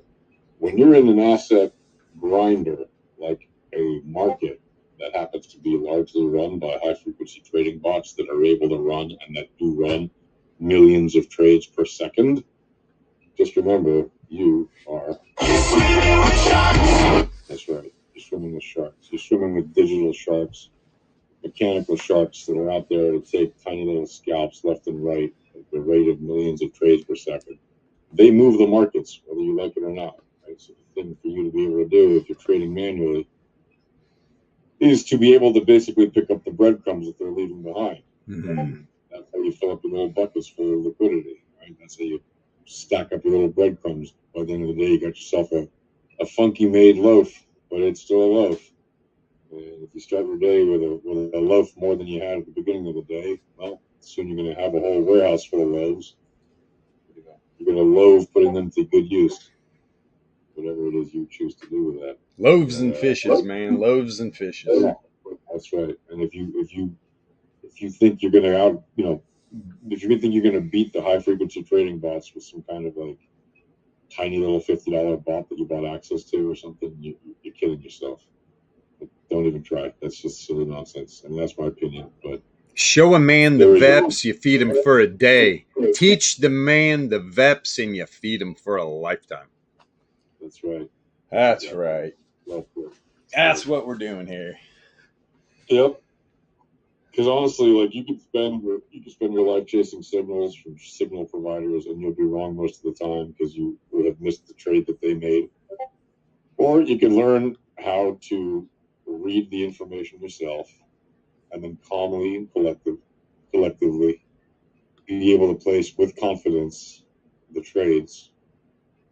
when you're in an asset grinder, like a market that happens to be largely run by high-frequency trading bots that are able to run and that do run millions of trades per second, just remember, you are... That's right. You're swimming with sharks. You're swimming with digital sharks, mechanical sharks that are out there to take tiny little scalps left and right at the rate of millions of trades per second. They move the markets, whether you like it or not. Right? So the thing for you to be able to do if you're trading manually is to be able to basically pick up the breadcrumbs that they're leaving behind. Mm-hmm. That's how you fill up your little buckets full of liquidity. Right? That's how you stack up your little breadcrumbs. By the end of the day, you got yourself a funky made loaf, but it's still a loaf. And if you start your day with a loaf more than you had at the beginning of the day, well, soon you're going to have a whole warehouse full of loaves. You're going to loathe putting them to good use, whatever it is you choose to do with that. Loaves and fishes, man. Loaves and fishes. Yeah, that's right. And if you think you're going to if you think you're going to beat the high frequency trading bots with some kind of like tiny little $50 bot that you bought access to or something, you're kidding yourself. Don't even try. That's just silly nonsense. I mean, that's my opinion. But show a man the VEPS, you feed him for a day. Teach the man the VEPS, and you feed him for a lifetime. That's right. That's right. Well, That's what we're doing here. Yep. Because honestly, like you can spend your life chasing signals from signal providers, and you'll be wrong most of the time because you will have missed the trade that they made. Or you can learn how to read the information yourself, and then calmly and collectively be able to place with confidence the trades,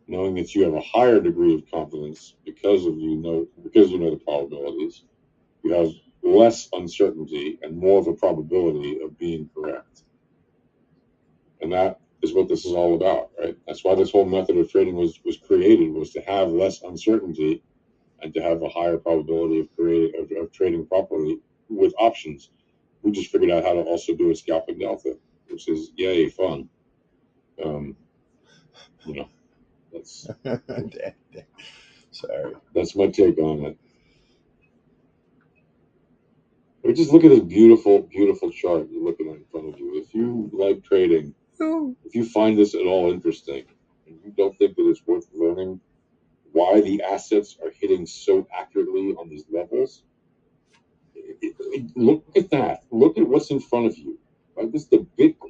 knowing that you have a higher degree of confidence because you know the probabilities. You have less uncertainty and more of a probability of being correct. And that is what this is all about, right? That's why this whole method of trading was created, was to have less uncertainty and to have a higher probability of trading properly with options. We just figured out how to also do a scalping delta, which is yay fun. That's sorry. That's my take on it. But just look at this beautiful, beautiful chart you're looking at in front of you. If you like trading, if you find this at all interesting, and you don't think that it's worth learning why the assets are hitting so accurately on these levels, look at that. Look at what's in front of you. Right? This is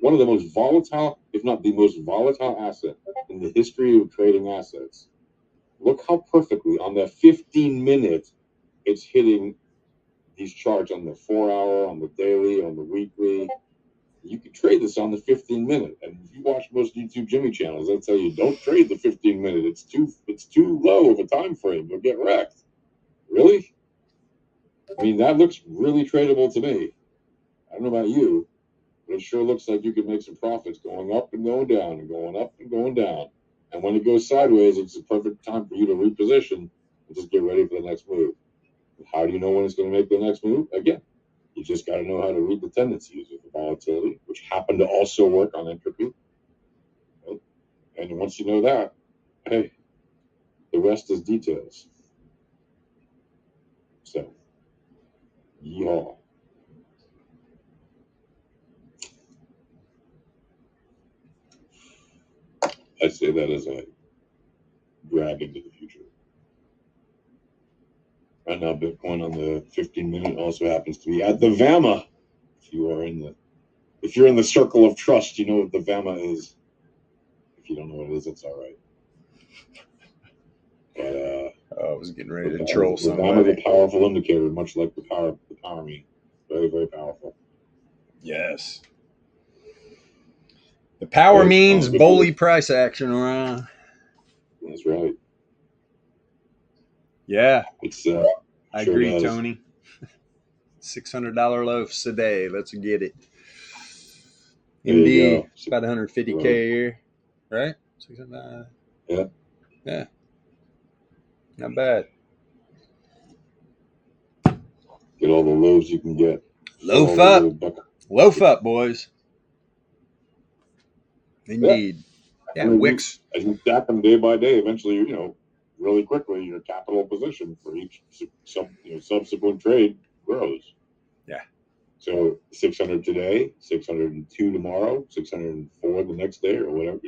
one of the most volatile, if not the most volatile asset in the history of trading assets. Look how perfectly on that 15-minute it's hitting these charts on the 4-hour, on the daily, on the weekly. You can trade this on the 15-minute. And if you watch most YouTube Jimmy channels, they'll tell you don't trade the 15-minute. It's too low of a time frame. You'll get wrecked. Really? I mean, that looks really tradable to me. I don't know about you, but it sure looks like you could make some profits going up and going down and going up and going down. And when it goes sideways, it's a perfect time for you to reposition and just get ready for the next move. How do you know when it's going to make the next move? Again, you just got to know how to read the tendencies of the volatility, which happen to also work on entropy. Right? And once you know that, hey, the rest is details. So, yeehaw. I say that as I grab into the future. Right now, Bitcoin on the 15-minute also happens to be at the VAMA. If you're in the circle of trust, you know what the VAMA is. If you don't know what it is, it's all right. But I was getting ready to troll the VAMA is somebody. a powerful indicator, much like the power mean. Very, very powerful. Yes. The power Hey, means good bully price action around. That's right. Yeah, It's I sure agree, does. Tony. $600 loaves a day. Let's get it. There you Indeed. go. About 150K a year, right? 600. Yeah. Yeah. Not bad. Get all the loaves you can get. Loaf up. Loaf up, boys. Indeed. Yeah, I mean, Wix. as you stack them day by day, eventually, really quickly, your capital position for each subsequent trade grows. Yeah. So 600 today, 602 tomorrow, 604 the next day, or whatever.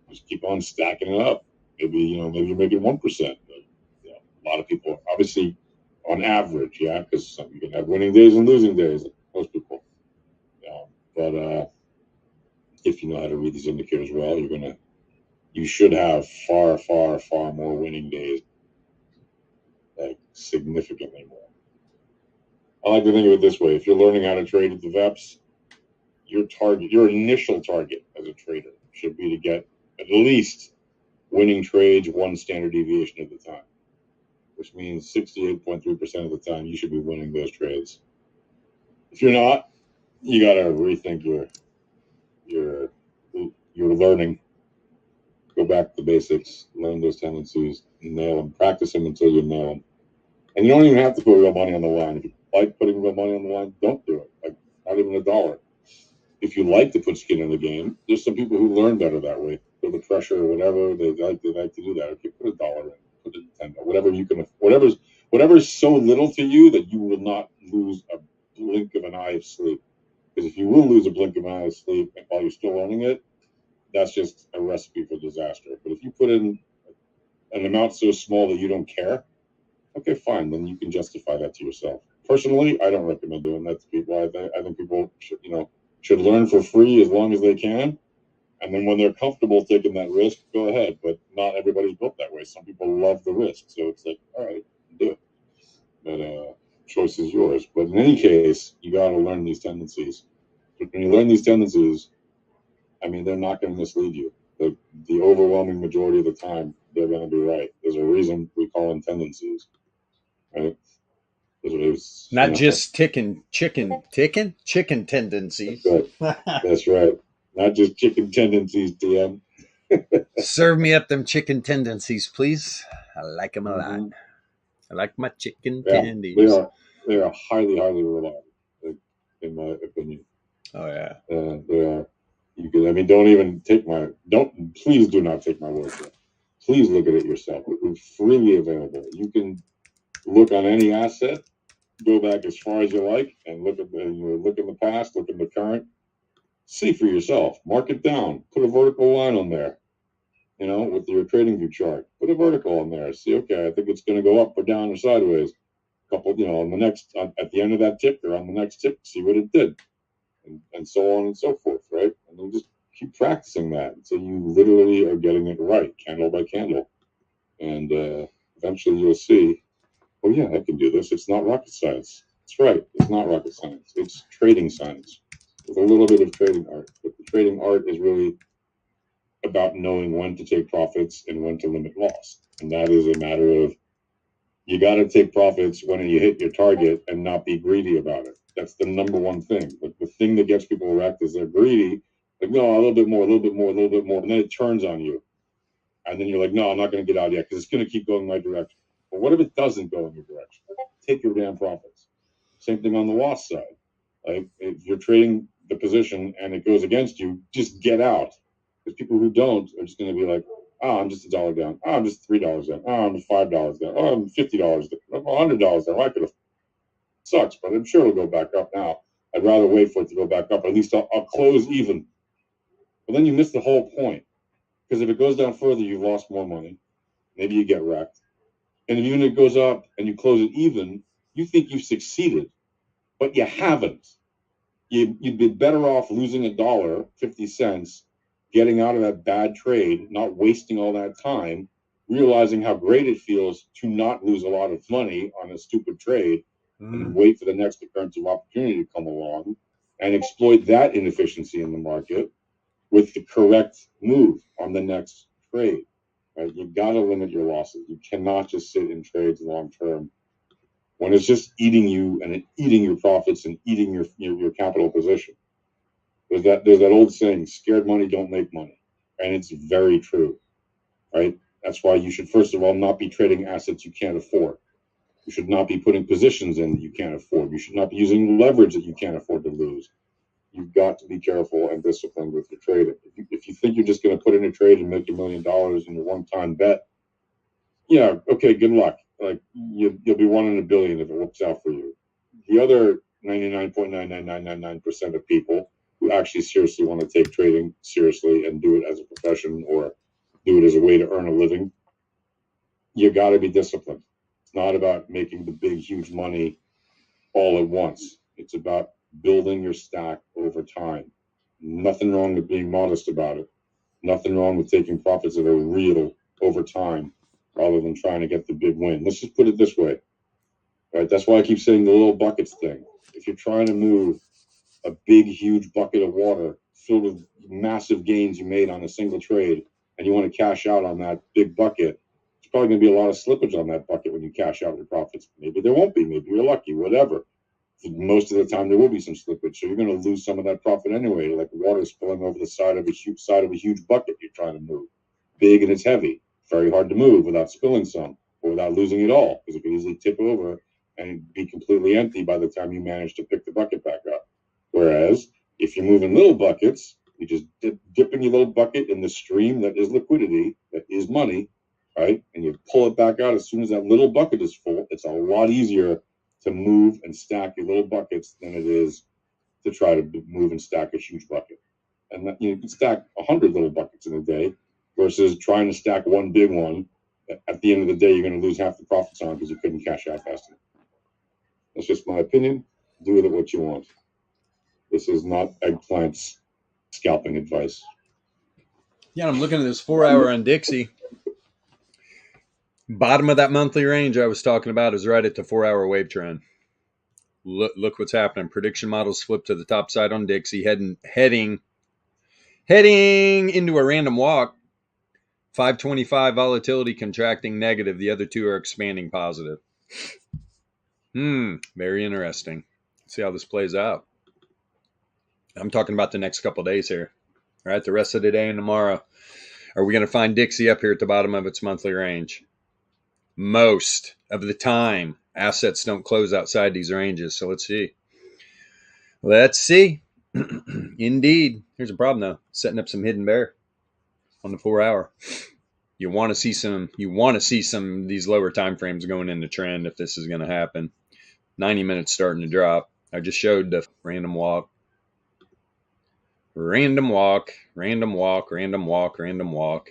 Just keep on stacking it up. Maybe you're making 1%. But, a lot of people, obviously, on average, because you can have winning days and losing days. Most people. But if you know how to read these indicators well, you should have far, far, far more winning days, like significantly more. I like to think of it this way: if you're learning how to trade at the VEPS, your initial target as a trader should be to get at least winning trades one standard deviation at a time, which means 68.3% of the time you should be winning those trades. If you're not, you got to rethink your learning. Go back to the basics, learn those tendencies, nail them, practice them until you nail them. And you don't even have to put real money on the line. If you like putting real money on the line, don't do it. Like, not even $1. If you like to put skin in the game, there's some people who learn better that way. Feel the pressure or whatever, they like to do that. If you put $1 in, put it in $10, whatever you can, whatever's so little to you that you will not lose a blink of an eye of sleep. Because if you will lose a blink of an eye of sleep while you're still learning it, that's just a recipe for disaster. But if you put in an amount so small that you don't care, okay, fine. Then you can justify that to yourself. Personally, I don't recommend doing that to people. I think people should learn for free as long as they can, and then when they're comfortable taking that risk, go ahead. But not everybody's built that way. Some people love the risk, so it's like, all right, do it. But choice is yours. But in any case, you got to learn these tendencies. When you learn these tendencies, I mean, they're not going to mislead you. The overwhelming majority of the time, they're going to be right. There's a reason we call them tendencies, right? Not just chicken tendencies. That's right. That's right. Not just chicken tendencies, DM. Serve me up them chicken tendencies, please. I like them a lot. Mhm. I like my chicken Yeah, tendies. they are highly, highly reliable, in my opinion. Oh yeah. They are. Please do not take my word for it. Please look at it yourself. It's freely available. You can look on any asset, go back as far as you like, and look in the past, look in the current, see for yourself, mark it down, put a vertical line on there. with your trading view chart. Put a vertical in there. See, okay, I think it's going to go up or down or sideways. Couple, on the next, at the end of that tick or on the next tick, see what it did, and so on and so forth, right? And then just keep practicing that until you literally are getting it right, candle by candle. And eventually you'll see, oh yeah, I can do this. It's not rocket science. That's right. It's not rocket science. It's trading science with a little bit of trading art. But the trading art is really about knowing when to take profits and when to limit loss. And that is a matter of, you got to take profits when you hit your target and not be greedy about it. That's the number one thing. But the thing that gets people wrecked is they're greedy. Like, no, a little bit more, a little bit more, a little bit more. And then it turns on you. And then you're like, no, I'm not going to get out yet because it's going to keep going my direction. But what if it doesn't go in your direction? Take your damn profits. Same thing on the loss side. Like, if you're trading the position and it goes against you, just get out. Because people who don't are just going to be like, oh, I'm just $1 down. Oh, I'm just $3 down. Oh, I'm $5 down. Oh, I'm $50 down. I'm $100 down. I could have. Sucks, but I'm sure it'll go back up now. I'd rather wait for it to go back up. At least I'll close even. But then you miss the whole point. Because if it goes down further, you've lost more money. Maybe you get wrecked. And if even if it goes up and you close it even, you think you've succeeded, but you haven't. You'd be better off losing $1.50, getting out of that bad trade, not wasting all that time, realizing how great it feels to not lose a lot of money on a stupid trade, and wait for the next occurrence of opportunity to come along and exploit that inefficiency in the market with the correct move on the next trade. Right? You got to limit your losses. You cannot just sit in trades long term when it's just eating you and eating your profits and eating your capital position. There's that old saying, scared money don't make money. And it's very true, right? That's why you should, first of all, not be trading assets you can't afford. You should not be putting positions in that you can't afford. You should not be using leverage that you can't afford to lose. You've got to be careful and disciplined with your trading. If you think you're just going to put in a trade and make $1 million in a one-time bet, yeah, okay, good luck. Like, you'll be 1 in a billion if it works out for you. The other 99.99999% of people who actually seriously want to take trading seriously and do it as a profession or do it as a way to earn a living, you got to be disciplined. It's not about making the big, huge money all at once. It's about building your stack over time. Nothing wrong with being modest about it. Nothing wrong with taking profits that are real over time rather than trying to get the big win. Let's just put it this way. Right? That's why I keep saying the little buckets thing. If you're trying to move a big, huge bucket of water filled with massive gains you made on a single trade, and you want to cash out on that big bucket, there's probably going to be a lot of slippage on that bucket when you cash out your profits. Maybe there won't be. Maybe you're lucky, whatever. Most of the time, there will be some slippage, so you're going to lose some of that profit anyway, like water spilling over the side of a huge bucket you're trying to move. Big and it's heavy. Very hard to move without spilling some or without losing it all, because it can easily tip over and be completely empty by the time you manage to pick the bucket back up. Whereas if you're moving little buckets, you just dipping your little bucket in the stream that is liquidity, that is money, right? And you pull it back out as soon as that little bucket is full. It's a lot easier to move and stack your little buckets than it is to try to move and stack a huge bucket. And that, you can stack 100 little buckets in a day versus trying to stack one big one. At the end of the day, you're going to lose half the profits on because you couldn't cash out fast enough. That's just my opinion. Do with it what you want. This is not eggplant's scalping advice. Yeah, I'm looking at this 4-hour on Dixie. Bottom of that monthly range I was talking about is right at the 4-hour wave trend. Look what's happening. Prediction models flip to the top side on Dixie, heading into a random walk. 525 volatility contracting negative. The other two are expanding positive. Very interesting. Let's see how this plays out. I'm talking about the next couple days here. All right, the rest of the day and tomorrow. Are we going to find Dixie up here at the bottom of its monthly range? Most of the time, assets don't close outside these ranges. So let's see. Let's see. Indeed. Here's a problem, though. Setting up some hidden bear on the 4-hour. You want to see some of these lower time frames going into trend if this is going to happen. 90 minutes starting to drop. I just showed the random walk. Random walk, random walk, random walk, random walk.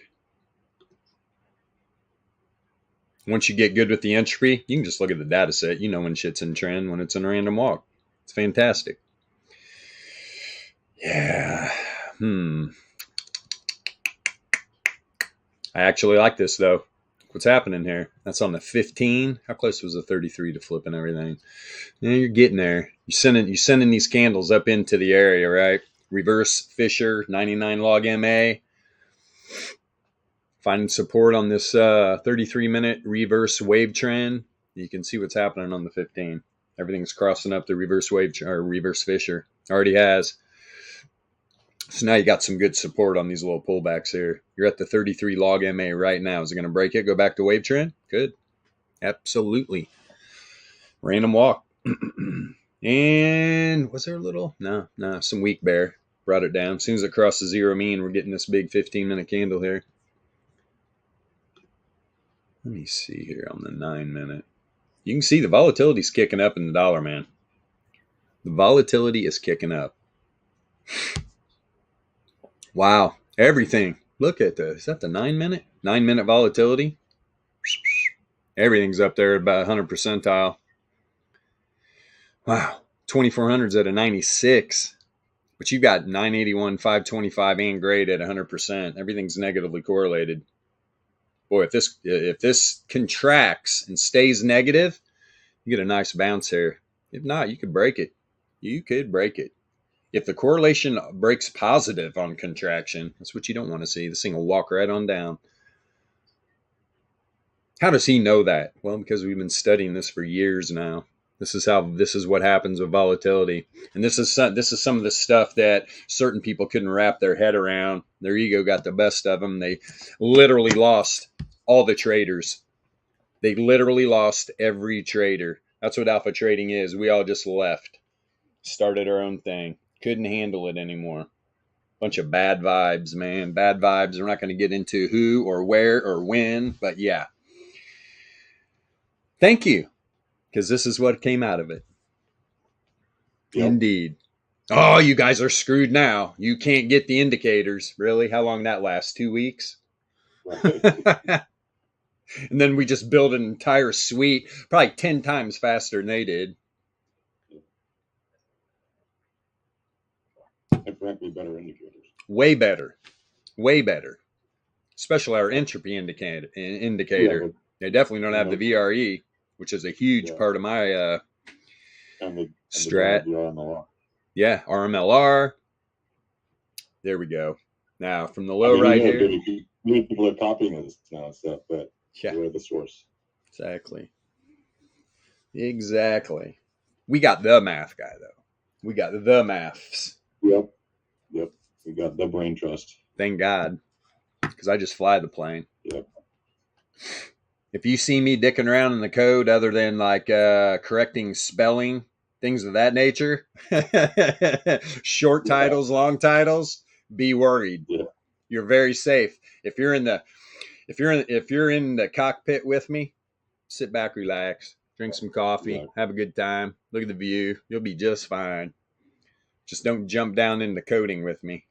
Once you get good with the entropy, you can just look at the data set. You know when shit's in trend, when it's in a random walk. It's fantastic. Yeah. I actually like this, though. What's happening here? That's on the 15. How close was the 33 to flip and everything? Yeah, you're getting there. You're sending these candles up into the area, right? Reverse Fisher, 99 log MA. Finding support on this 33-minute reverse wave trend. You can see what's happening on the 15. Everything's crossing up the reverse wave or reverse Fisher. Already has. So now you got some good support on these little pullbacks here. You're at the 33 log MA right now. Is it going to break it? Go back to wave trend? Good. Absolutely. Random walk. And was there a little? No. Some weak bear. Brought it down. As soon as it crosses zero mean, we're getting this big 15-minute candle here. Let me see here on the 9-minute. You can see the volatility is kicking up in the dollar, man. The volatility is kicking up. Wow. Everything. Look at this. Is that the 9-minute? 9-minute volatility. Everything's up there at about 100 percentile. Wow. 2400's at a 96. But you got 981, 525, and grade at 100%. Everything's negatively correlated. Boy, if this contracts and stays negative, you get a nice bounce here. If not, you could break it. You could break it. If the correlation breaks positive on contraction, that's what you don't want to see. This thing will walk right on down. How does he know that? Well, because we've been studying this for years now. This is what happens with volatility. And this is some of the stuff that certain people couldn't wrap their head around. Their ego got the best of them. They literally lost all the traders. They literally lost every trader. That's what alpha trading is. We all just left. Started our own thing. Couldn't handle it anymore. Bunch of bad vibes, man. Bad vibes. We're not going to get into who or where or when, but yeah. Thank you. Because this is what came out of it. Yep. Indeed. Oh, you guys are screwed now. You can't get the indicators. Really? How long that lasts? 2 weeks? Right. And then we just build an entire suite, probably 10 times faster than they did. And frankly, better indicators. Way better. Way better. Especially our entropy indicator. Yeah, they definitely don't have the VRE, which is a huge part of my strat. The RMLR. Yeah, RMLR. There we go. Now, from the low here. Many people are copying this now and stuff, but we're the source. Exactly. We got the math guy, though. We got the maths. Yep. We got the brain trust. Thank God. Because I just fly the plane. Yep. If you see me dicking around in the code other than like correcting spelling, things of that nature, short titles, long titles, be worried. Yeah. You're very safe. If you're in the cockpit with me, sit back, relax, drink some coffee, have a good time, look at the view. You'll be just fine. Just don't jump down into coding with me.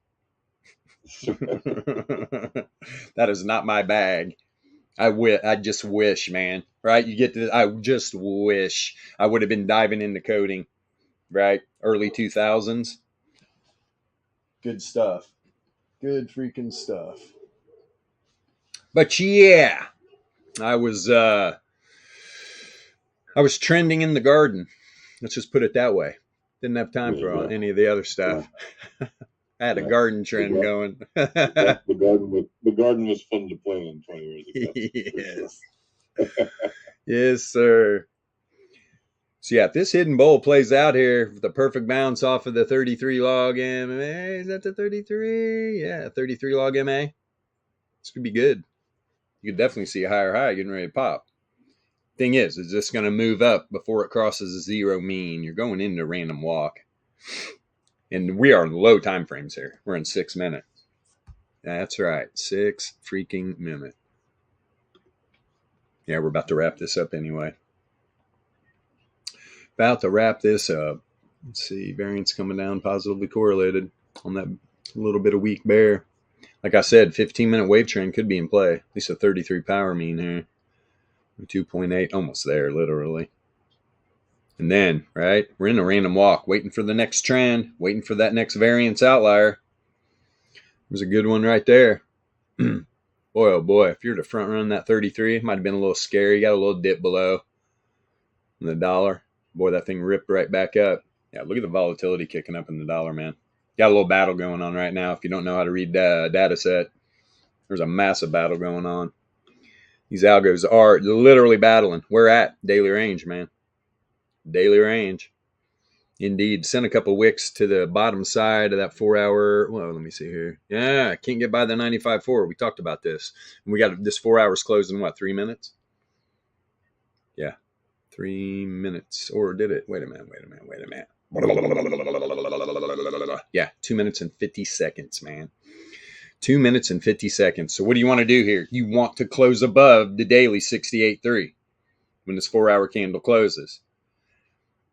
That is not my bag. I just wish, man. Right? You get to. I just wish I would have been diving into coding. Right? Early 2000s. Good stuff. Good freaking stuff. But yeah, I was trending in the garden. Let's just put it that way. Didn't have time for any of the other stuff. I had a garden trend going. The garden was fun to play in 20 years ago. Yes. Yes, sir. So yeah, if this hidden bowl plays out here, the perfect bounce off of the 33 log MA. Is that the 33? Yeah, 33 log MA. This could be good. You could definitely see a higher high getting ready to pop. Thing is this going to move up before it crosses a zero mean? You're going into a random walk. And we are in low time frames here. We're in 6 minutes. That's right. 6 freaking minutes. Yeah, we're about to wrap this up anyway. About to wrap this up. Let's see. Variance coming down positively correlated on that little bit of weak bear. Like I said, 15-minute wave trend could be in play. At least a 33 power mean here. 2.8, almost there, literally. And then, right, we're in a random walk, waiting for the next trend, waiting for that next variance outlier. There's a good one right there. Boy, oh boy, if you're to front run that 33, it might have been a little scary. You got a little dip below the dollar. Boy, that thing ripped right back up. Yeah, look at the volatility kicking up in the dollar, man. Got a little battle going on right now. If you don't know how to read data set, there's a massive battle going on. These algos are literally battling. We're at daily range, man. Daily range. Indeed. Sent a couple wicks to the bottom side of that 4 hour. Well, let me see here. Yeah, can't get by the 95.4. We talked about this. And we got this 4 hours closed in what, 3 minutes? Yeah, 3 minutes. Or did it? Wait a minute. Yeah, 2 minutes and 50 seconds, man. 2 minutes and 50 seconds. So what do you want to do here? You want to close above the daily 68.3 when this 4 hour candle closes.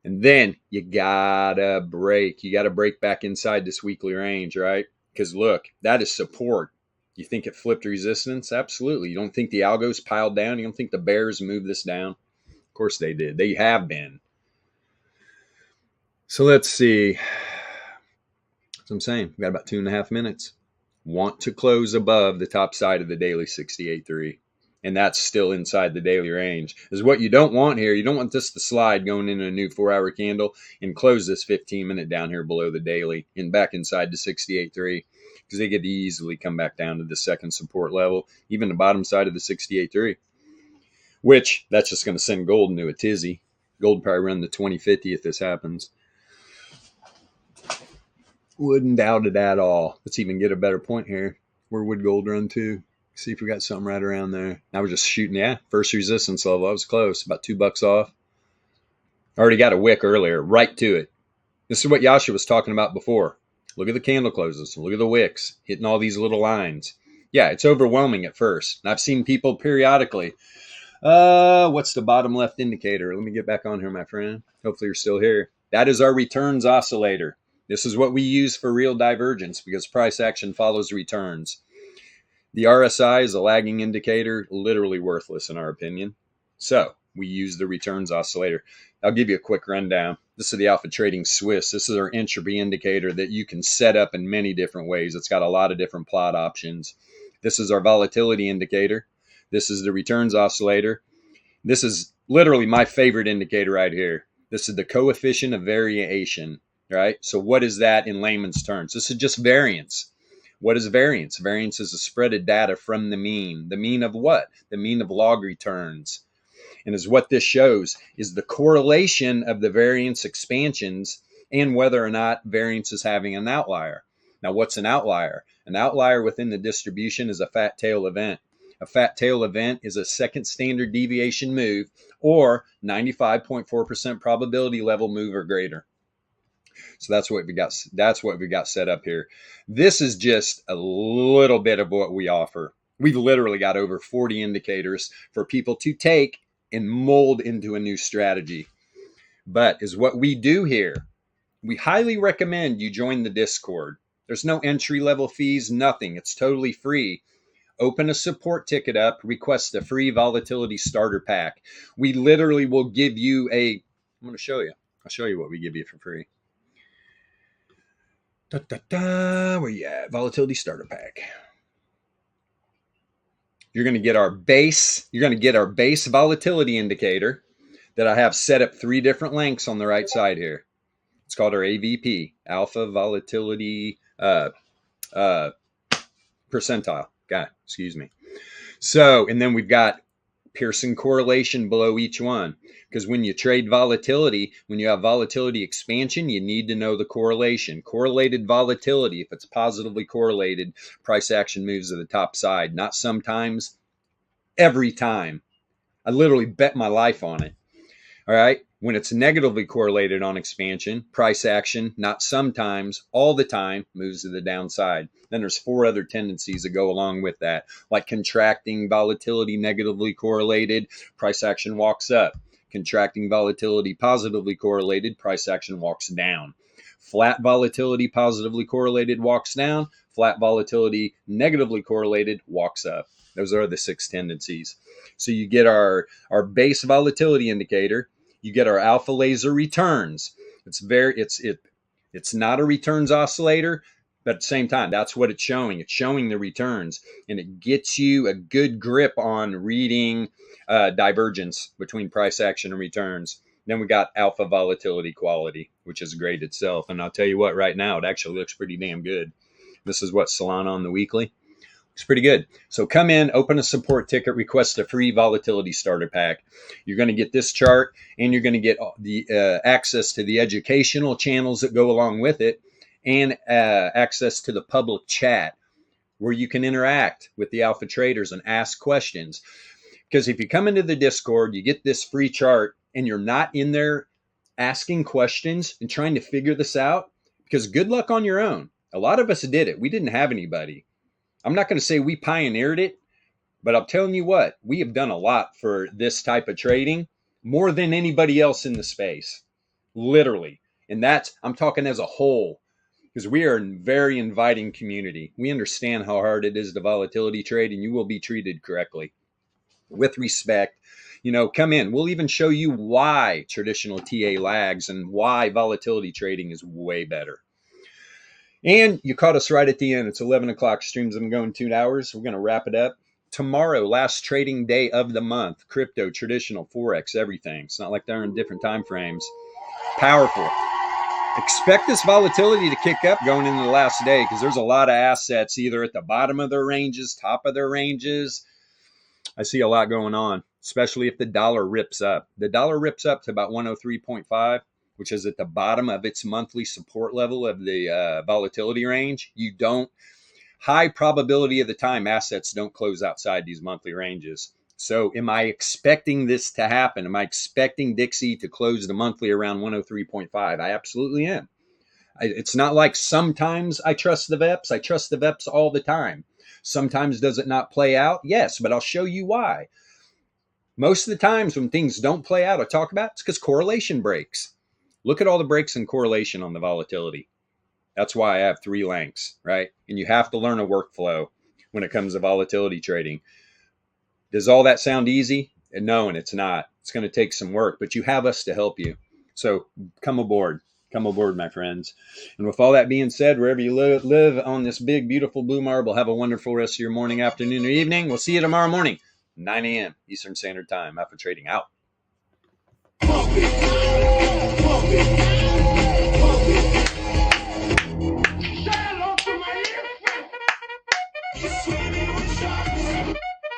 And then you gotta break. You gotta break back inside this weekly range, right? Because look, that is support. You think it flipped resistance? Absolutely. You don't think the algos piled down? You don't think the bears moved this down? Of course they did. They have been. So let's see. That's what I'm saying. We got about 2.5 minutes. Want to close above the top side of the daily 68.3. And that's still inside the daily range. Is what you don't want here. You don't want this to slide going into a new 4 hour candle and close this 15-minute down here below the daily and back inside the 68.3, because they could easily come back down to the second support level, even the bottom side of the 68.3, which that's just going to send gold into a tizzy. Gold probably run the 2050 if this happens. Wouldn't doubt it at all. Let's even get a better point here. Where would gold run to? See if we got something right around there. Now we're just shooting. Yeah, first resistance level. I was close. About $2 off. Already got a wick earlier. Right to it. This is what Yasha was talking about before. Look at the candle closes. Look at the wicks. Hitting all these little lines. Yeah, it's overwhelming at first. And I've seen people periodically. What's the bottom left indicator? Let me get back on here, my friend. Hopefully you're still here. That is our returns oscillator. This is what we use for real divergence because price action follows returns. The RSI is a lagging indicator, literally worthless in our opinion. So we use the returns oscillator. I'll give you a quick rundown. This is the Alpha Trading Swiss. This is our entropy indicator that you can set up in many different ways. It's got a lot of different plot options. This is our volatility indicator. This is the returns oscillator. This is literally my favorite indicator right here. This is the coefficient of variation, right? So what is that in layman's terms? This is just variance. What is variance? Variance is a spread of data from the mean. The mean of what? The mean of log returns. And is what this shows is the correlation of the variance expansions and whether or not variance is having an outlier. Now, what's an outlier? An outlier within the distribution is a fat tail event. A fat tail event is a second standard deviation move or 95.4% probability level move or greater. So that's what we got. That's what we got set up here. This is just a little bit of what we offer. We've literally got over 40 indicators for people to take and mold into a new strategy. But is what we do here. We highly recommend you join the Discord. There's no entry level fees, nothing. It's totally free. Open a support ticket up, request a free volatility starter pack. We literally will give you I'm going to show you. I'll show you what we give you for free. Where you at? Volatility starter pack. You're going to get our base. You're going to get our base volatility indicator that I have set up 3 different lengths on the right side here. It's called our AVP, Alpha Volatility Percentile. Excuse me. So, and then we've got Pearson correlation below each one. Because when you trade volatility, when you have volatility expansion, you need to know the correlation. Correlated volatility, if it's positively correlated, price action moves to the top side. Not sometimes, every time. I literally bet my life on it. All right. When it's negatively correlated on expansion, price action, not sometimes, all the time, moves to the downside. Then there's 4 other tendencies that go along with that, like contracting volatility negatively correlated, price action walks up. Contracting volatility positively correlated, price action walks down. Flat volatility positively correlated walks down. Flat volatility negatively correlated walks up. Those are the 6 tendencies. So you get our base volatility indicator. You get our alpha laser returns. It's not a returns oscillator, but at the same time, that's what it's showing. It's showing the returns, and it gets you a good grip on reading divergence between price action and returns. Then we got alpha volatility quality, which is great itself. And I'll tell you what, right now, it actually looks pretty damn good. This is what Solana on the weekly. It's pretty good. So come in, open a support ticket, request a free volatility starter pack. You're going to get this chart, and you're going to get the access to the educational channels that go along with it, and access to the public chat where you can interact with the alpha traders and ask questions. Because if you come into the Discord, you get this free chart, and you're not in there asking questions and trying to figure this out, because good luck on your own. A lot of us did it. We didn't have anybody. I'm not going to say we pioneered it, but I'm telling you what, we have done a lot for this type of trading, more than anybody else in the space, literally. And I'm talking as a whole, because we are a very inviting community. We understand how hard it is to volatility trade, and you will be treated correctly, with respect. Come in. We'll even show you why traditional TA lags and why volatility trading is way better. And you caught us right at the end. It's 11 o'clock. Streams have been going 2 hours. We're going to wrap it up. Tomorrow, last trading day of the month. Crypto, traditional, Forex, everything. It's not like they're in different time frames. Powerful. Expect this volatility to kick up going into the last day, because there's a lot of assets either at the bottom of their ranges, top of their ranges. I see a lot going on, especially if the dollar rips up. The dollar rips up to about 103.5, which is at the bottom of its monthly support level of the volatility range. High probability of the time, assets don't close outside these monthly ranges. So am I expecting this to happen? Am I expecting Dixie to close the monthly around 103.5? I absolutely am. It's not like sometimes I trust the VEPS. I trust the VEPS all the time. Sometimes does it not play out? Yes, but I'll show you why. Most of the times when things don't play out, I talk about it's because correlation breaks. Look at all the breaks in correlation on the volatility. That's why I have 3 lengths, right? And you have to learn a workflow when it comes to volatility trading. Does all that sound easy? No, and it's not. It's going to take some work, but you have us to help you. So come aboard. Come aboard, my friends. And with all that being said, wherever you live on this big, beautiful blue marble, have a wonderful rest of your morning, afternoon, or evening. We'll see you tomorrow morning, 9 a.m. Eastern Standard Time. Alpha Trading out.